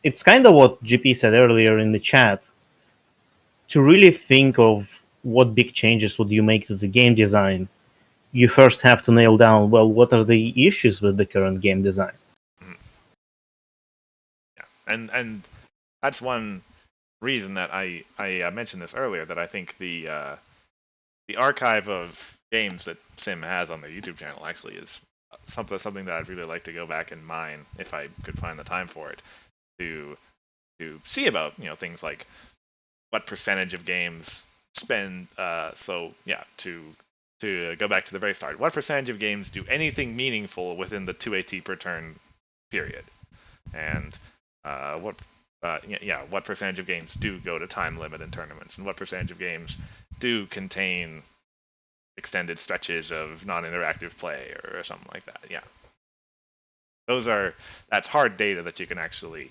it's kind of what GP said earlier in the chat. To really think of what big changes would you make to the game design, you first have to nail down, well, what are the issues with the current game design? Mm-hmm. Yeah, and that's one reason that I mentioned this earlier, that I think the archive of games that Sim has on their YouTube channel actually is something that I'd really like to go back and mine if I could find the time for it, to see about things like what percentage of games spend. So yeah, to go back to the very start, what percentage of games do anything meaningful within the 2 AT per turn period, and what percentage of games do go to time limit in tournaments, and what percentage of games do contain extended stretches of non-interactive play or something like that. Yeah, that's hard data that you can actually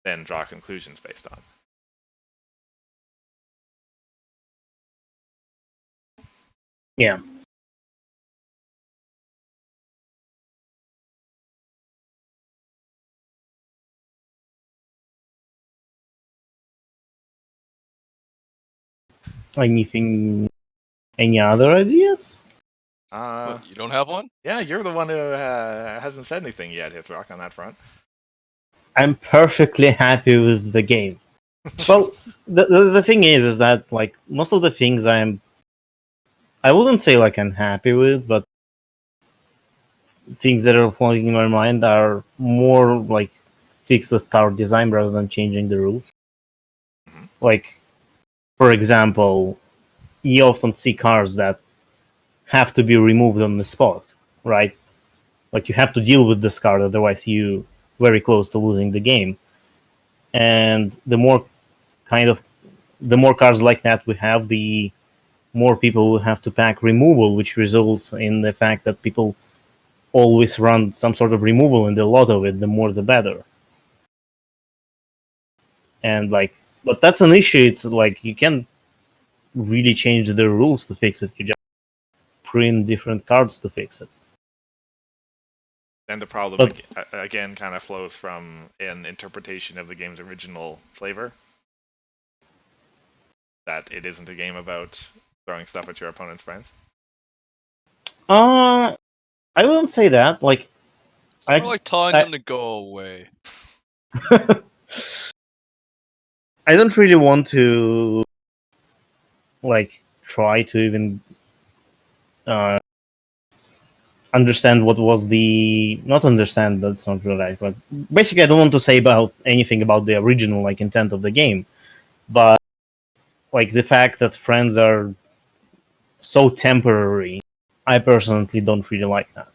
then draw conclusions based on. Yeah. Any other ideas? What, you don't have one? Yeah, you're the one who hasn't said anything yet, Hithroc, on that front. I'm perfectly happy with the game. Well, the thing is that, like, most of the things I wouldn't say like I'm happy with, but things that are floating in my mind are more like fixed with card design rather than changing the rules. Mhm. Like, for example, you often see cards that have to be removed on the spot, right? Like, you have to deal with this card, otherwise you very close to losing the game. And the more cards like that we have, the more people will have to pack removal, which results in the fact that people always run some sort of removal, and a lot of it, the more the better. And like, but that's an issue. It's like you can't really change the rules to fix it. You just print different cards to fix it. And the problem But again kind of flows from an interpretation of the game's original flavor, that it isn't a game about throwing stuff at your opponent's friends. I wouldn't say that. Like, It's more like telling them to go away. I don't really want to like try to even understand what was the not understand. That's not really right, but basically, I don't want to say about anything about the original like intent of the game, but like the fact that friends are so temporary I personally don't really like that.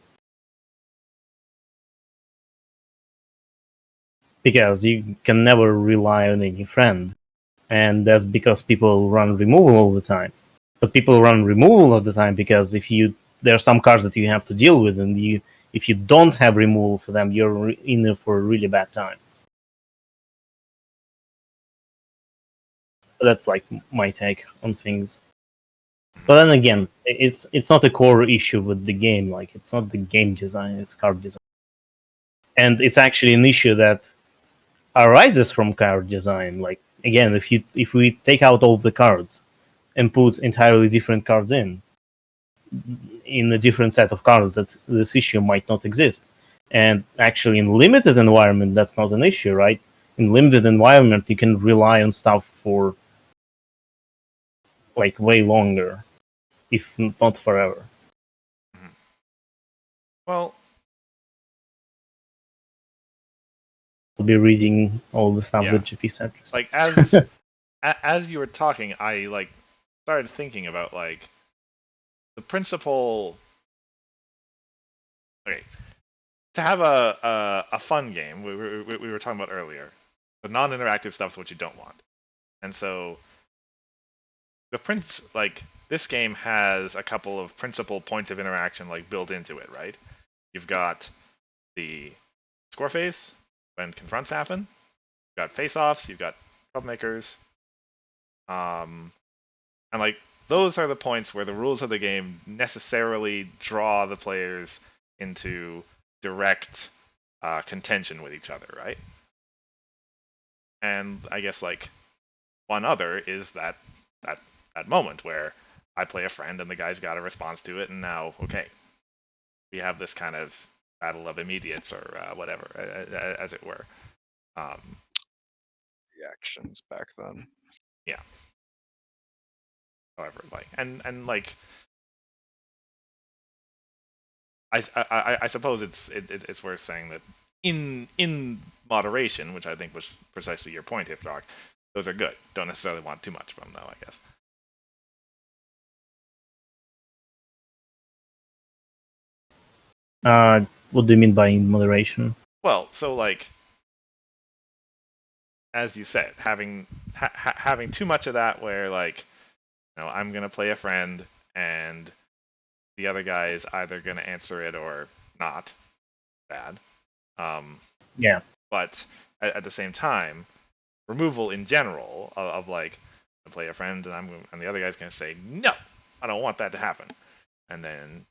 Because you can never rely on any friend. And that's because people run removal all the time. But people run removal all the time because there are some cards that you have to deal with, and if you don't have removal for them, you're in for a really bad time. That's like my take on things. But then again, it's not a core issue with the game. Like, it's not the game design; it's card design, and it's actually an issue that arises from card design. Like, again, if we take out all the cards and put entirely different cards in a different set of cards, that this issue might not exist. And actually, in limited environment, that's not an issue, right? In limited environment, you can rely on stuff for like way longer, if not forever. Well, I'll be reading all the stuff Yeah. that GP said. like as you were talking, I like started thinking about like the principle. Okay, to have a fun game, we were talking about earlier, the non-interactive stuff is what you don't want, and so this game has a couple of principal points of interaction like built into it, right? You've got the score phase when confronts happen. You've got face-offs. You've got troublemakers. And like those are the points where the rules of the game necessarily draw the players into direct contention with each other, right? And I guess like one other is that moment where I play a friend and the guy's got a response to it, and now okay, we have this kind of battle of immediates or whatever, as it were. Reactions back then. Yeah. However, like and like I suppose it's worth saying that in moderation, which I think was precisely your point, Hithroc, those are good. Don't necessarily want too much from them, though, I guess. What do you mean by moderation? Well, so like as you said, having too much of that where like I'm gonna play a friend and the other guy is either gonna answer it or not. Bad. Yeah. But at the same time, removal in general of like I play a friend and the other guy's gonna say no, I don't want that to happen, and then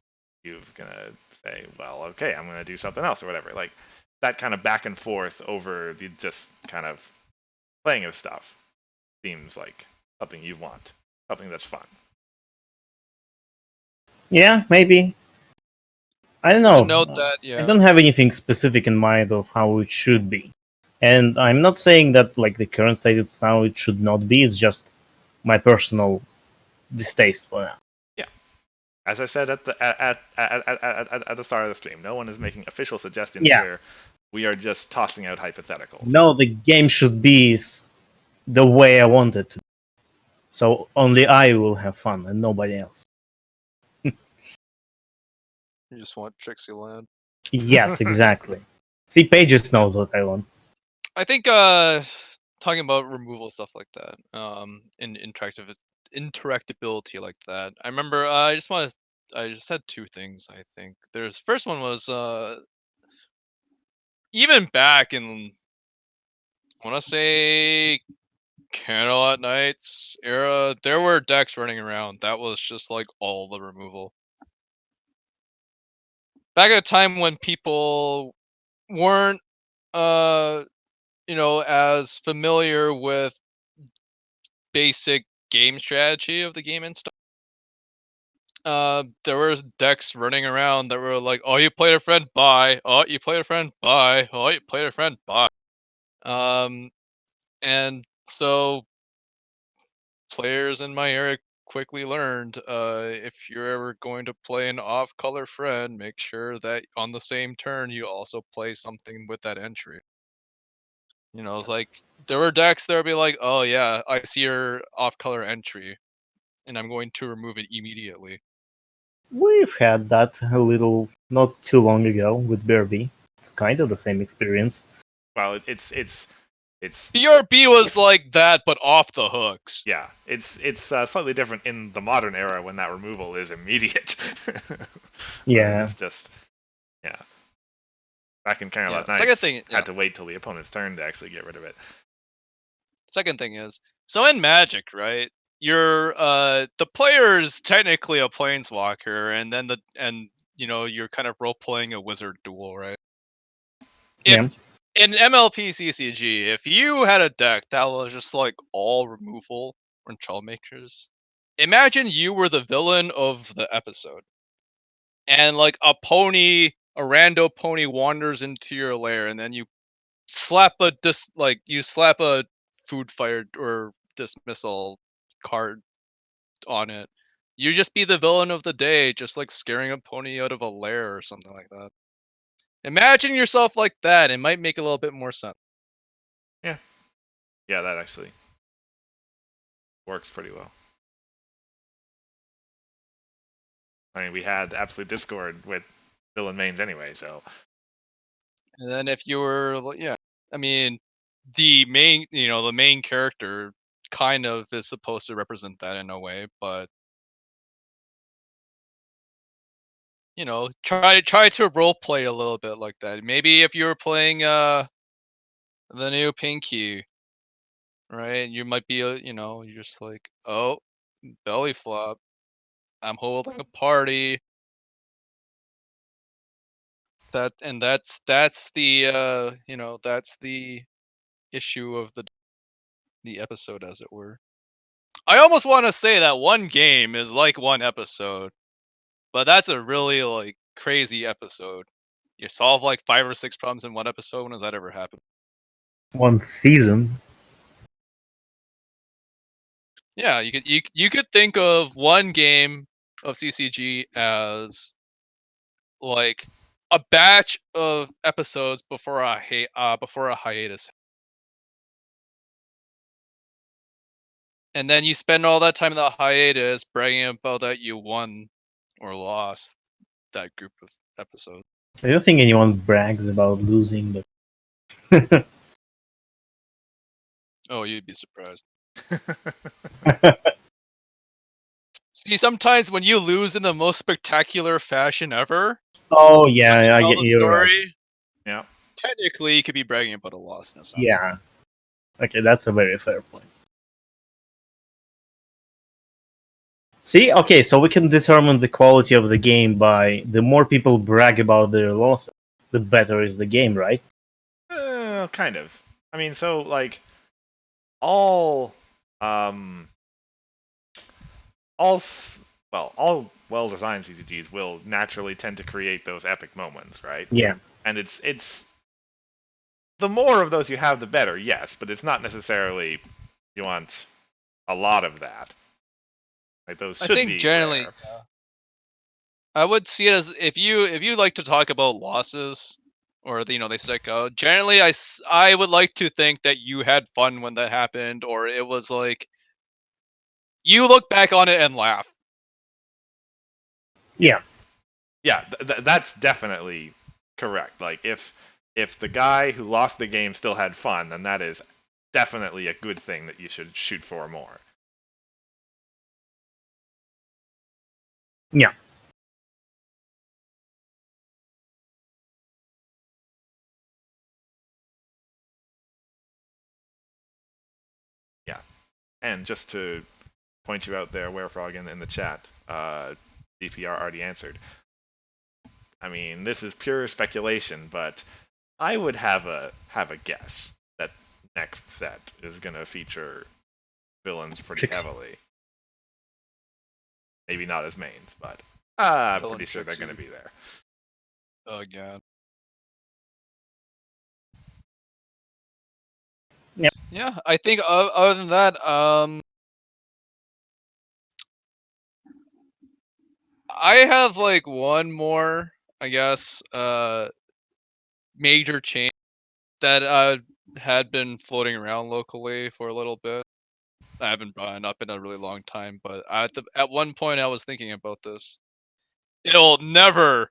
you're gonna say, well, okay, I'm gonna do something else or whatever. Like that kind of back and forth over the just kind of playing of stuff seems like something you want, something that's fun. Yeah, maybe. I don't know. Note that, I yeah. don't have anything specific in mind of how it should be. And I'm not saying that like the current state it's now it should not be. It's just my personal distaste for that. Yeah, as I said at the start of the stream, no one is making official suggestions Yeah. here. We are just tossing out hypotheticals. No, the game should be the way I want it to. So only I will have fun and nobody else. You just want Trixie Land. Yes, exactly. See, Pages knows what I want. I think talking about removal stuff like that, and interactability like that. I remember I just had two things. I think there's first one was even back in I want to say Candlelight Nights era, there were decks running around that was just like all the removal. Back at a time when people weren't as familiar with basic game strategy of the game and stuff. There were decks running around that were like, "Oh, you played a friend, bye. Oh, you played a friend, bye. Oh, you played a friend, bye." And so players in my area quickly learned, if you're ever going to play an off-color friend, make sure that on the same turn you also play something with that entry. It's like there were decks that would be like, "Oh yeah, I see your off-color entry, and I'm going to remove it immediately." We've had that a little not too long ago with Derby. It's kind of the same experience. Well, it's BRB was like that, but off the hooks. yeah, it's slightly different in the modern era when that removal is immediate. Yeah. It's just yeah. Back in Carolina Yeah. Second Knights, thing, had to wait till the opponent's turn to actually get rid of it. Second thing is, so in Magic, right? You're the player is technically a planeswalker, and then you're kind of role playing a wizard duel, right? If Yeah. in MLP CCG, if you had a deck that was just like all removal or Trollmakers, imagine you were the villain of the episode, and like a rando pony wanders into your lair, and then you slap a food fired or dismissal card on it. You just be the villain of the day, just like scaring a pony out of a lair or something like that. Imagine yourself like that. It might make a little bit more sense. Yeah, that actually works pretty well. I mean, we had Absolute Discord with villain mains anyway, so And then if you were, I mean, the main character kind of is supposed to represent that in a way, but try to role play a little bit like that. Maybe if you were playing the new Pinky, right? You might be you're just like, oh, belly flop. I'm holding a party. That's the issue of the episode, as it were. I almost want to say that one game is like one episode, but that's a really like crazy episode. You solve like 5 or 6 problems in one episode. When has that ever happened? One season. Yeah, you could think of one game of CCG as like a batch of episodes before a hiatus, and then you spend all that time in the hiatus bragging about that you won or lost that group of episodes. I don't think anyone brags about losing, but Oh, you'd be surprised. See, sometimes when you lose in the most spectacular fashion ever, oh when you yeah, I tell get the you're right. story, yeah. technically you could be bragging about a loss in a sense. Yeah. Okay, that's a very fair point. See, okay, so we can determine the quality of the game by the more people brag about their losses, the better is the game, right? Kind of. I mean, so like all um all all well-designed CCGs will naturally tend to create those epic moments, right? Yeah. And it's the more of those you have, the better. Yes, but it's not necessarily you want a lot of that. Like those I should think be generally, rare. I would see it as if you like to talk about losses or they stick out. Generally, I would like to think that you had fun when that happened, or it was like you look back on it and laugh. Yeah. Yeah, that's definitely correct. Like if the guy who lost the game still had fun, then that is definitely a good thing that you should shoot for more. Yeah. Yeah. And just to point you out there, Werefrog in the chat, DPR already answered. I mean, this is pure speculation, but I would have a guess that next set is going to feature villains pretty Trixie. heavily. Maybe not as mains, but I'm Villain pretty sure they're going to Trixie. be there. Oh god. Yeah. Yeah, I think other than that, I have like one more, I guess, major change that had been floating around locally for a little bit. I haven't brought it up in a really long time, but at one point I was thinking about this. it'll never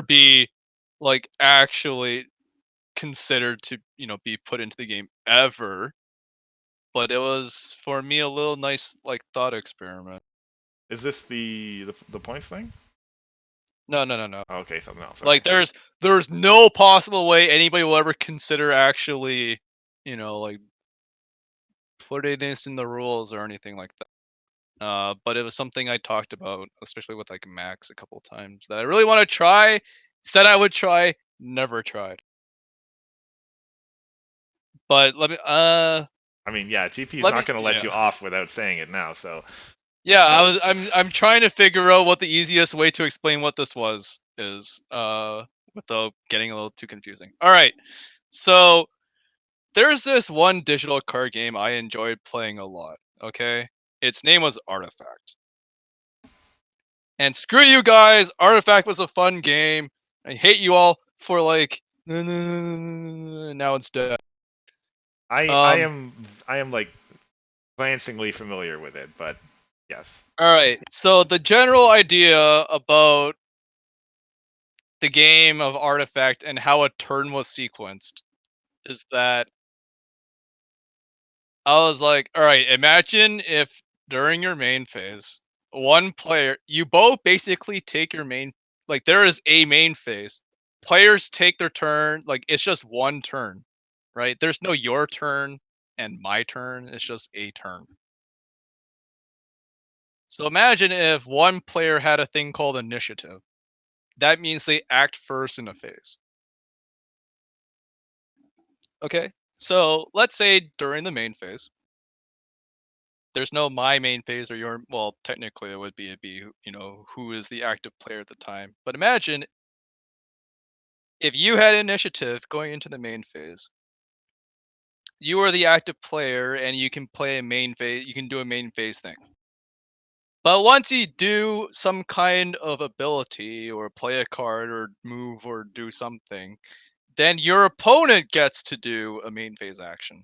be like actually considered to be put into the game ever. But it was for me a little nice like thought experiment. Is this the points thing? No. Oh, okay, something else. Like Okay. there's no possible way anybody will ever consider actually, like putting this in the rules or anything like that. But it was something I talked about, especially with like Max a couple times, that I really want to try. Said I would try, never tried. But let me I mean, yeah, GP is not going to let you off without saying it now. So yeah, I'm trying to figure out what the easiest way to explain what this is without getting a little too confusing. All right. So there's this one digital card game I enjoyed playing a lot, okay? Its name was Artifact. And screw you guys, Artifact was a fun game. I hate you all for like now it's dead. I am like glancingly familiar with it, but yes. All right. So the general idea about the game of Artifact and how a turn was sequenced is that I was like, all right, imagine if during your main phase, one player, you both basically take your main, like there is a main phase. Players take their turn, like it's just one turn, right? There's no your turn and my turn, it's just a turn. So imagine if one player had a thing called initiative. That means they act first in a phase. Okay, so let's say during the main phase, there's no my main phase or your, well, technically it would be who is the active player at the time. But imagine if you had initiative going into the main phase. You are the active player and you can play a main phase, you can do a main phase thing. But once you do some kind of ability or play a card or move or do something, then your opponent gets to do a main phase action.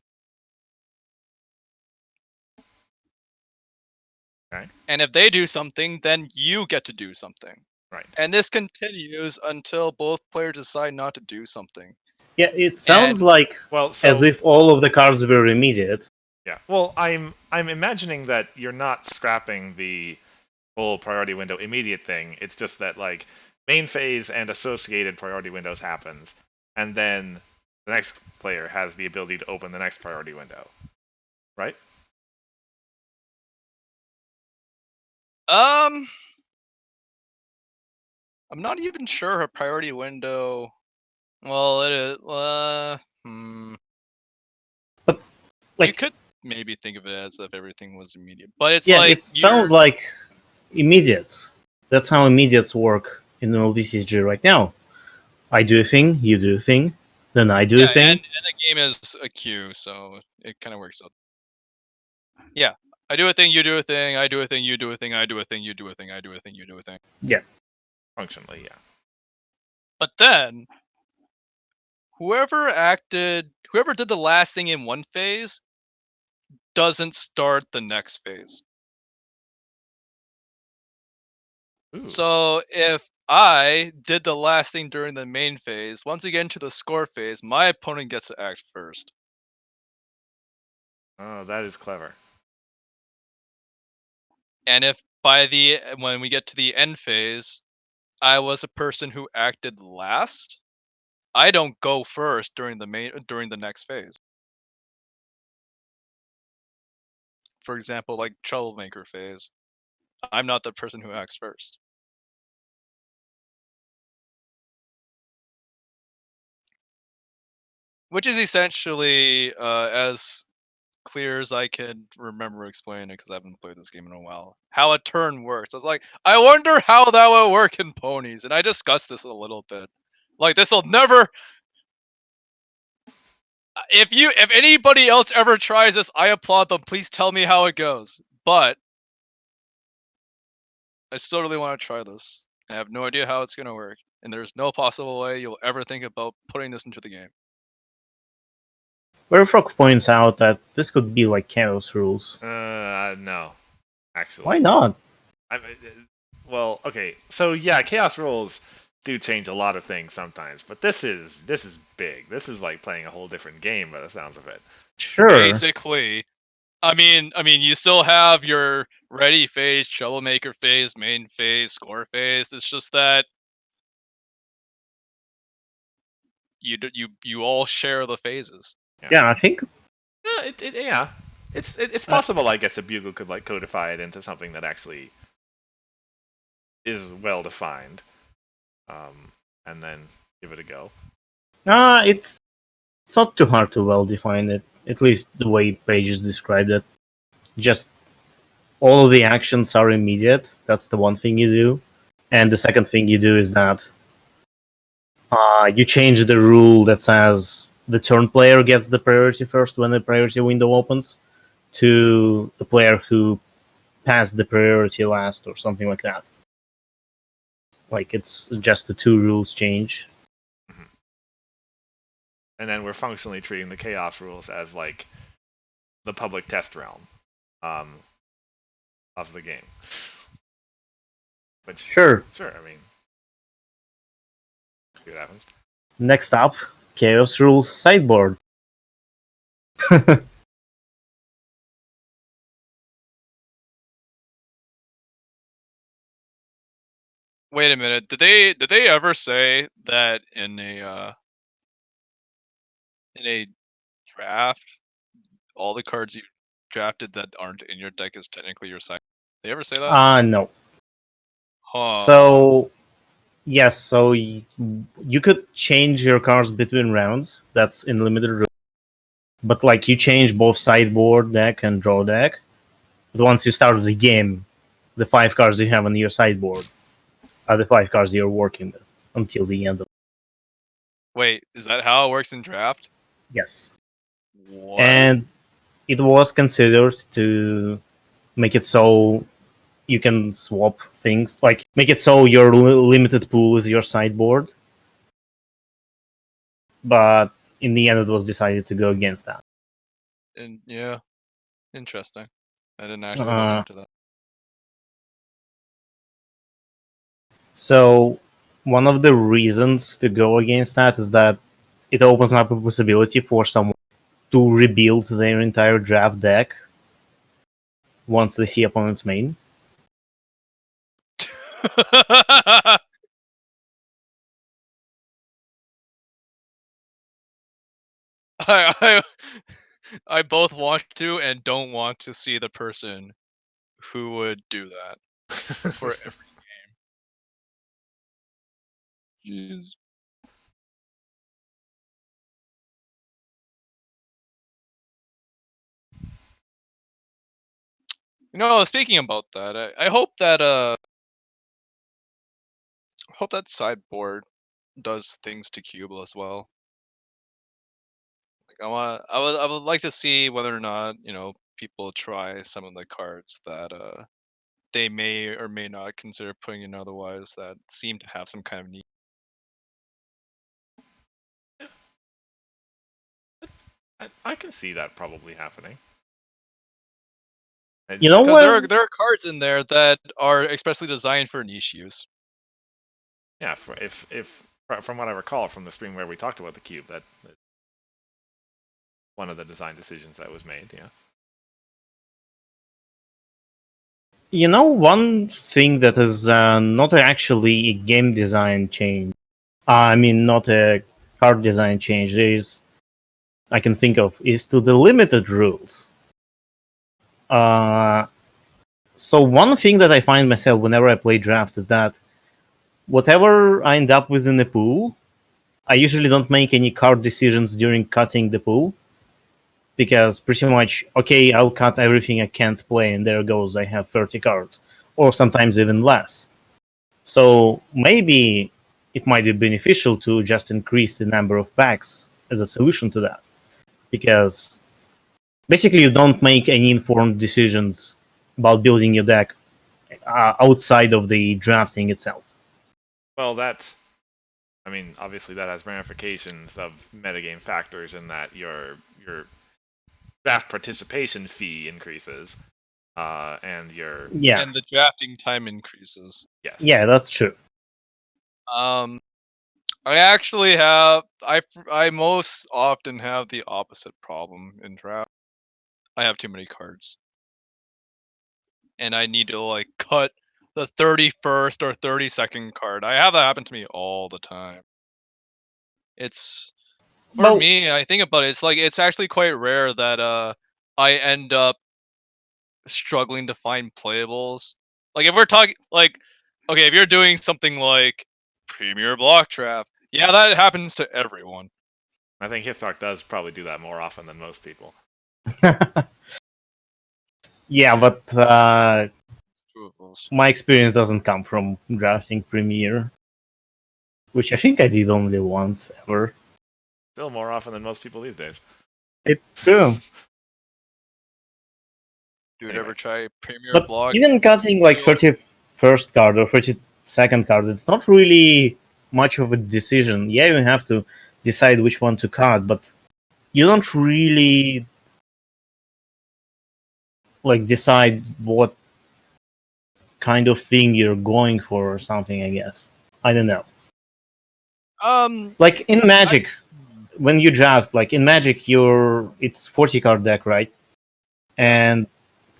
Okay. And if they do something, then you get to do something. Right. And this continues until both players decide not to do something. Yeah, it sounds like as if all of the cards were immediate. Yeah. Well, I'm imagining that you're not scrapping the whole priority window immediate thing. It's just that like main phase and associated priority windows happens, and then the next player has the ability to open the next priority window. Right? I'm not even sure a priority window. Well, it is. But like, you could maybe think of it as if everything was immediate, but it's yeah, like it sounds like immediate. That's how immediates work in the LBCSG right now. I do a thing, you do a thing, then I do a thing. And the game is a queue, so it kind of works out. Yeah, I do a thing, you do a thing, I do a thing, you do a thing, I do a thing, you do a thing, I do a thing, you do a thing. Yeah. Functionally, yeah. But then, whoever did the last thing in one phase doesn't start the next phase. Ooh. So if I did the last thing during the main phase, once we get into the score phase, my opponent gets to act first. Oh, that is clever. And if when we get to the end phase, I was a person who acted last, I don't go first during the next phase. For example, like troublemaker phase, I'm not the person who acts first. Which is essentially as clear as I can remember explaining it, because I haven't played this game in a while, how a turn works. I was like, I wonder how that would work in ponies, and I discussed this a little bit. Like, this will never. If anybody else ever tries this, I applaud them. Please tell me how it goes. But I still really want to try this. I have no idea how it's gonna work, and there's no possible way you'll ever think about putting this into the game. Hithroc points out that this could be like chaos rules. No, actually. Why not? Well, okay. So yeah, chaos rules do change a lot of things sometimes, but this is big. This is like playing a whole different game by the sounds of it. Sure. Basically, I mean, you still have your ready phase, troublemaker phase, main phase, score phase. It's just that you all share the phases. Yeah, I think Yeah, it's uh, possible. I guess a bugle could like codify it into something that actually is well defined, and then give it a go. it's not too hard to well define it. At least the way Pages described it. Just all of the actions are immediate. That's the one thing you do. And the second thing you do is that you change the rule that says the turn player gets the priority first when the priority window opens to the player who passed the priority last or something like that. Like it's just the two rules change. Mm-hmm. And then we're functionally treating the chaos rules as like the public test realm um, of the game. Which Sure. I mean, see what happens. Next up, Chaos Rules Sideboard. Wait a minute. Did they ever say that in a draft, all the cards you drafted that aren't in your deck is technically your side? They ever say that? No. Huh. So yes, so you could change your cards between rounds. That's in limited rule. But like you change both sideboard deck and draw deck. But once you start the game, the 5 cards you have on your sideboard are the 5 cards you're working with until the end of. Wait, is that how it works in draft? Yes. What? And it was considered to make it so you can swap things, like make it so your limited pool is your sideboard. But in the end, it was decided to go against that. And yeah, interesting. I didn't actually look into that. So one of the reasons to go against that is that it opens up a possibility for someone to rebuild their entire draft deck once they see opponent's main. I I both want to and don't want to see the person who would do that for every game. Jeez. You know, speaking about that, I hope that sideboard does things to Cubel as well. Like I would like to see whether or not, people try some of the cards that they may or may not consider putting in otherwise that seem to have some kind of need. I can see that probably happening. You know Because what? there are cards in there that are especially designed for niche use. Yeah, if from what I recall from the stream where we talked about the cube, that one of the design decisions that was made. Yeah. You know, one thing that is not actually a game design change. I mean, not a card design change. Is I can think of is to the limited rules. So one thing that I find myself whenever I play draft is that whatever I end up with in the pool, I usually don't make any card decisions during cutting the pool because pretty much, okay, I'll cut everything I can't play, and there goes, I have 30 cards, or sometimes even less. So maybe it might be beneficial to just increase the number of packs as a solution to that, because basically you don't make any informed decisions about building your deck outside of the drafting itself. Well, I mean, obviously that has ramifications of metagame factors in that your draft participation fee increases, and your Yeah, And the drafting time increases. Yes. Yeah, that's true. I actually have I most often have the opposite problem in draft. I have too many cards, and I need to like cut the 31st or 32nd card. I have that happen to me all the time. It's for Well, me. I think about it. It's like it's actually quite rare that I end up struggling to find playables. Like if we're talking like okay, if you're doing something like Premier Block Draft, yeah, that happens to everyone. I think Hithroc does probably do that more often than most people. yeah, but Two of us. my experience doesn't come from drafting Premiere, which I think I did only once ever. Still more often than most people these days. It's true. Dude, Anyway. ever try Premier But Block? even cutting like 31st card or 32nd card, it's not really much of a decision. Yeah, you have to decide which one to cut, but you don't really like decide what kind of thing you're going for or something, I guess. I don't know. Like in Magic, when you draft, like in Magic, it's 40 card deck, right? And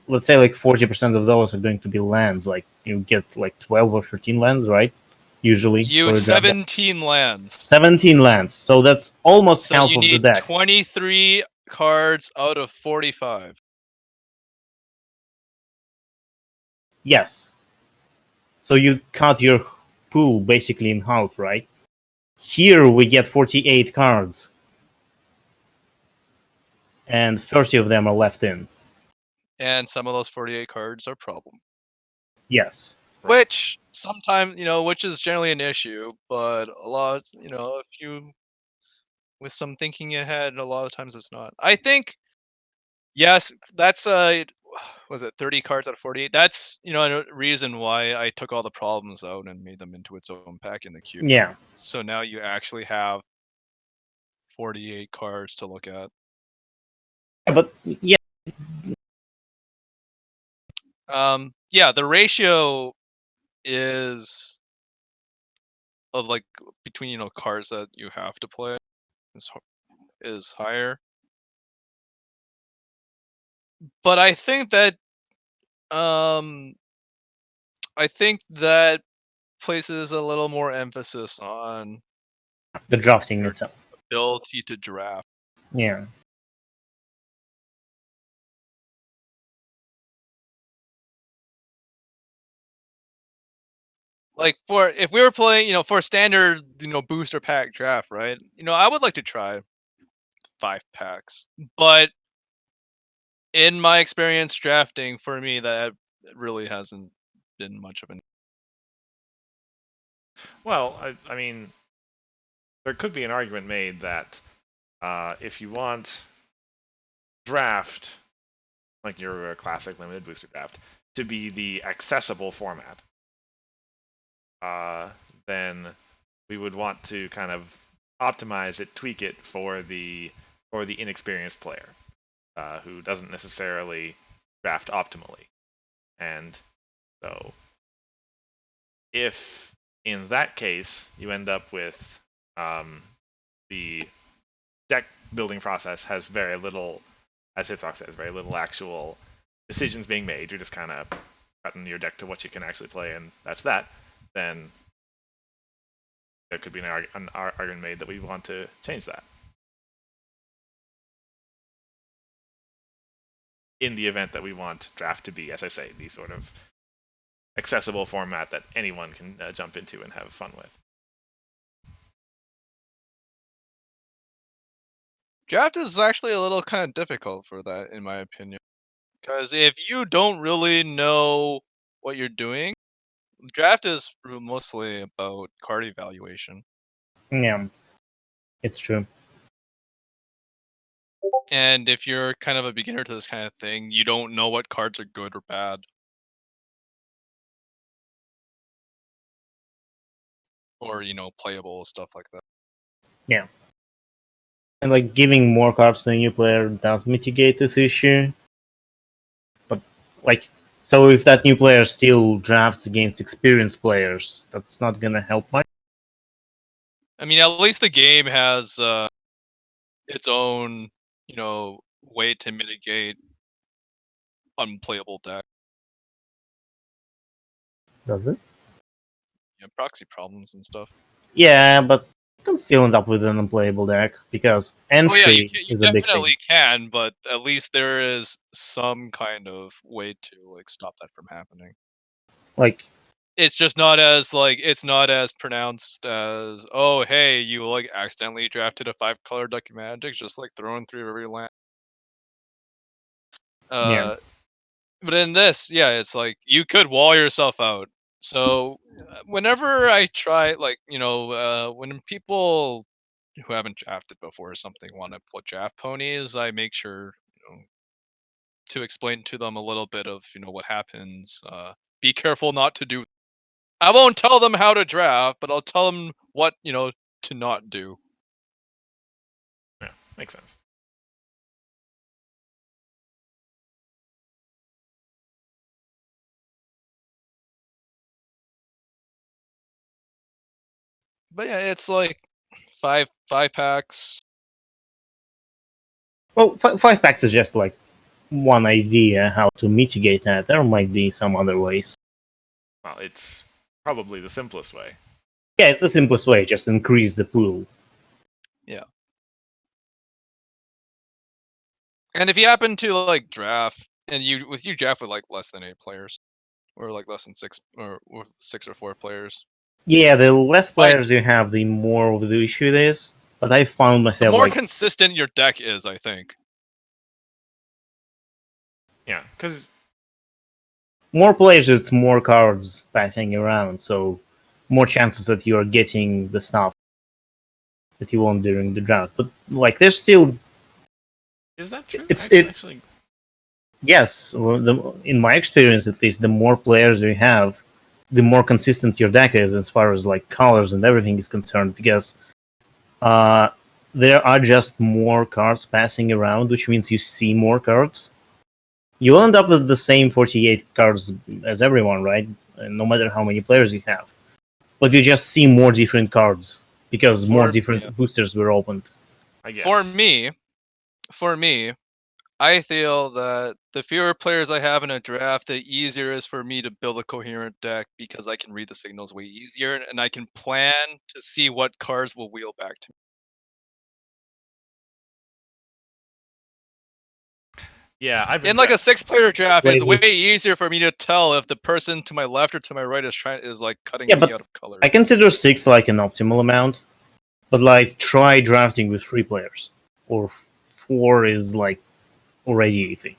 let's say like 40% of those are going to be lands. Like you get like 12 or 13 lands, right? Usually you for a draft deck. 17 lands. 17 lands. So that's almost So half you of the need deck. 23 cards out of 45. Yes. So you cut your pool basically in half, right? Here we get 48 cards. And 30 of them are left in. And some of those 48 cards are problem. Yes. Which sometimes, which is generally an issue, but a lot, if you with some thinking ahead, a lot of times it's not. I think yes, that's was it 30 cards out of 48? That's a reason why I took all the problems out and made them into its own pack in the queue. Yeah. So now you actually have 48 cards to look at. But yeah. Yeah, the ratio is of like between cards that you have to play is higher. But I think that places a little more emphasis on The drafting your itself. ability to draft. Yeah. Like for if we were playing, for a standard, booster pack draft, right? I would like to try 5 packs. But in my experience drafting, for me, that really hasn't been much of an. Well, I mean, there could be an argument made that if you want draft, like your classic limited booster draft, to be the accessible format, then we would want to kind of optimize it, tweak it for the inexperienced player who doesn't necessarily draft optimally. And so, if in that case you end up with the deck building process has very little, as Hithroc says, very little actual decisions being made. You're just kind of cutting your deck to what you can actually play, and that's that. Then there could be an argument made that we want to change that. In the event that we want draft to be, as I say, the sort of accessible format that anyone can jump into and have fun with. Draft is actually a little kind of difficult for that, in my opinion. Because if you don't really know what you're doing, draft is mostly about card evaluation. Yeah. It's true. And if you're kind of a beginner to this kind of thing, you don't know what cards are good or bad. Or, playable, stuff like that. Yeah. And like giving more cards to a new player does mitigate this issue. But like So if that new player still drafts against experienced players, that's not gonna help much. I mean, at least the game has its own, way to mitigate unplayable deck. Does it? Proxy problems and stuff. Yeah, but you can still end up with an unplayable deck because entry Oh yeah, you is a big thing. definitely can, but at least there is some kind of way to stop that from happening. Like, it's just not as it's not as pronounced as, oh hey, you accidentally drafted a 5-color deck of Magic, just throwing 3 of every land. yeah. But in this, yeah, it's you could wall yourself out. So whenever I try, when people who haven't drafted before or something want to put draft ponies, I make sure to explain to them a little bit of what happens. Be careful not to do. I won't tell them how to draft, but I'll tell them what to not do. Yeah, makes sense. But yeah, it's five packs. Well, 5 packs is just like one idea how to mitigate that. There might be some other ways. Well, it's probably the simplest way. Yeah, it's the simplest way. Just increase the pool. Yeah. And if you happen to draft, and you draft with less than 8 players, or less than 6, or 6 or 4 players. Yeah, the less players you have, the more of the issue it is. But I found The myself more consistent your deck is, I think. Yeah, because more players, it's more cards passing around, so more chances that you are getting the stuff that you want during the draft. But there's still. is that true? It's Actually, yes. In my experience, at least, the more players you have, the more consistent your deck is as far as colors and everything is concerned. Because there are just more cards passing around, which means you see more cards. You'll end up with the same 48 cards as everyone, right? No matter how many players you have. But you just see more different cards because more different boosters were opened. I guess. For me, I feel that the fewer players I have in a draft, the easier it is for me to build a coherent deck because I can read the signals way easier and I can plan to see what cards will wheel back to me. Yeah, I've been in a 6-player draft, it's way easier for me to tell if the person to my left or to my right is cutting me out of color. I consider 6 an optimal amount, but try drafting with 3 players, or 4 is already iffy.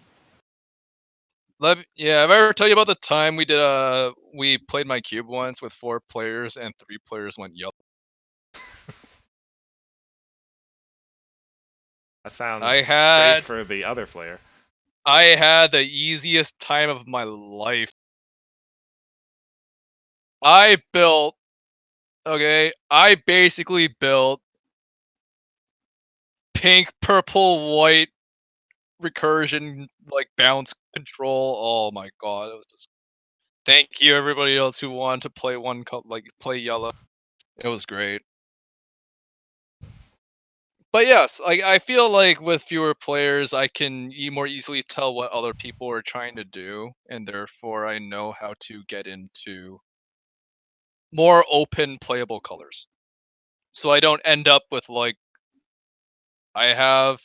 Yeah, have I ever tell you about the time we played my cube once with 4 players and 3 players went yellow? That sounds great for the other player. I had the easiest time of my life. I basically built pink, purple, white recursion bounce control. Oh my god, it was just. Thank you everybody else who wanted to play play yellow. It was great. But yes, I feel with fewer players, I can more easily tell what other people are trying to do, and therefore I know how to get into more open playable colors. So I don't end up with I have,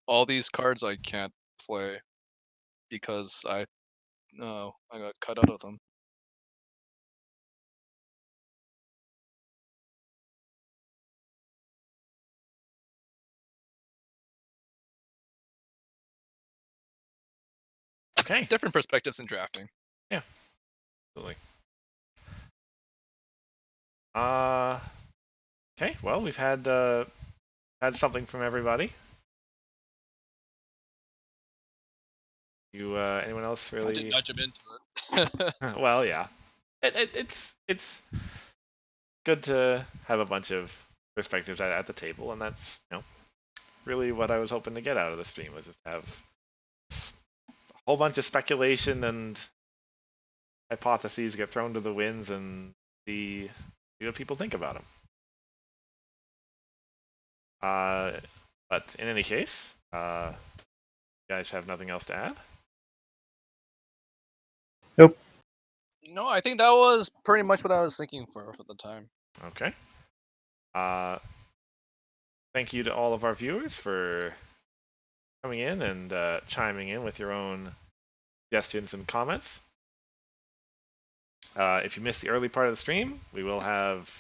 all these cards I can't play because I got cut out of them. Okay. Different perspectives in drafting. Yeah. Absolutely. Okay. Well, we've had something from everybody. Anyone else really? I did nudge him into it. Well, yeah. It's good to have a bunch of perspectives at the table, and that's really what I was hoping to get out of the stream, was just have a whole bunch of speculation and hypotheses get thrown to the winds, and see what people think about them. But in any case, you guys have nothing else to add? Nope. No, I think that was pretty much what I was thinking for the time. Okay. Thank you to all of our viewers for coming in and chiming in with your own suggestions and comments. If you missed the early part of the stream, we will have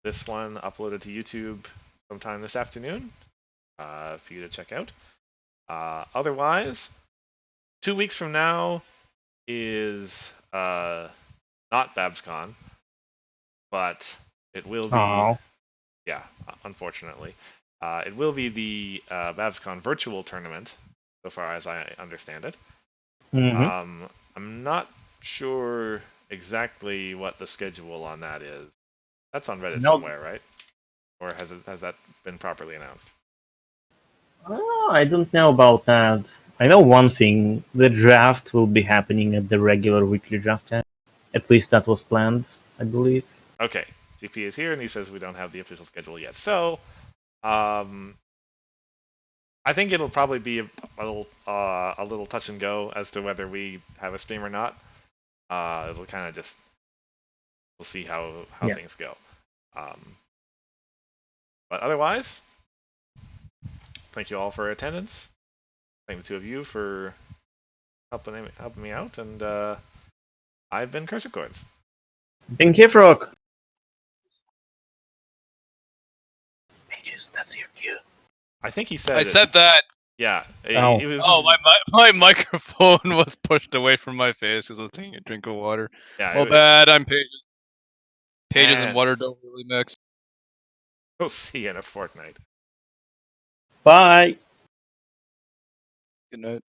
this one uploaded to YouTube sometime this afternoon for you to check out. Otherwise, 2 weeks from now is not BabsCon, but it will be. Aww. Yeah, unfortunately. It will be the BabsCon virtual tournament, so far as I understand it. Mm-hmm. I'm not sure exactly what the schedule on that is. That's on Reddit somewhere, right? Or has that been properly announced? I don't know about that. I know one thing: the draft will be happening at the regular weekly draft time. At least that was planned, I believe. Okay, GP is here, and he says we don't have the official schedule yet. So, I think it'll probably be a little touch and go as to whether we have a stream or not. It'll kind of just, we'll see how things go. But otherwise, thank you all for attendance. Thank the two of you for helping me out, and I've been cursedchords. Been Hithroc. Pages, that's your cue. I think he said. I said that. Yeah. Oh. It was, my microphone was pushed away from my face because I was taking a drink of water. yeah. Well, bad. I'm Pages. Pages and And water don't really mix. we'll see you in a fortnight. Bye. Good night.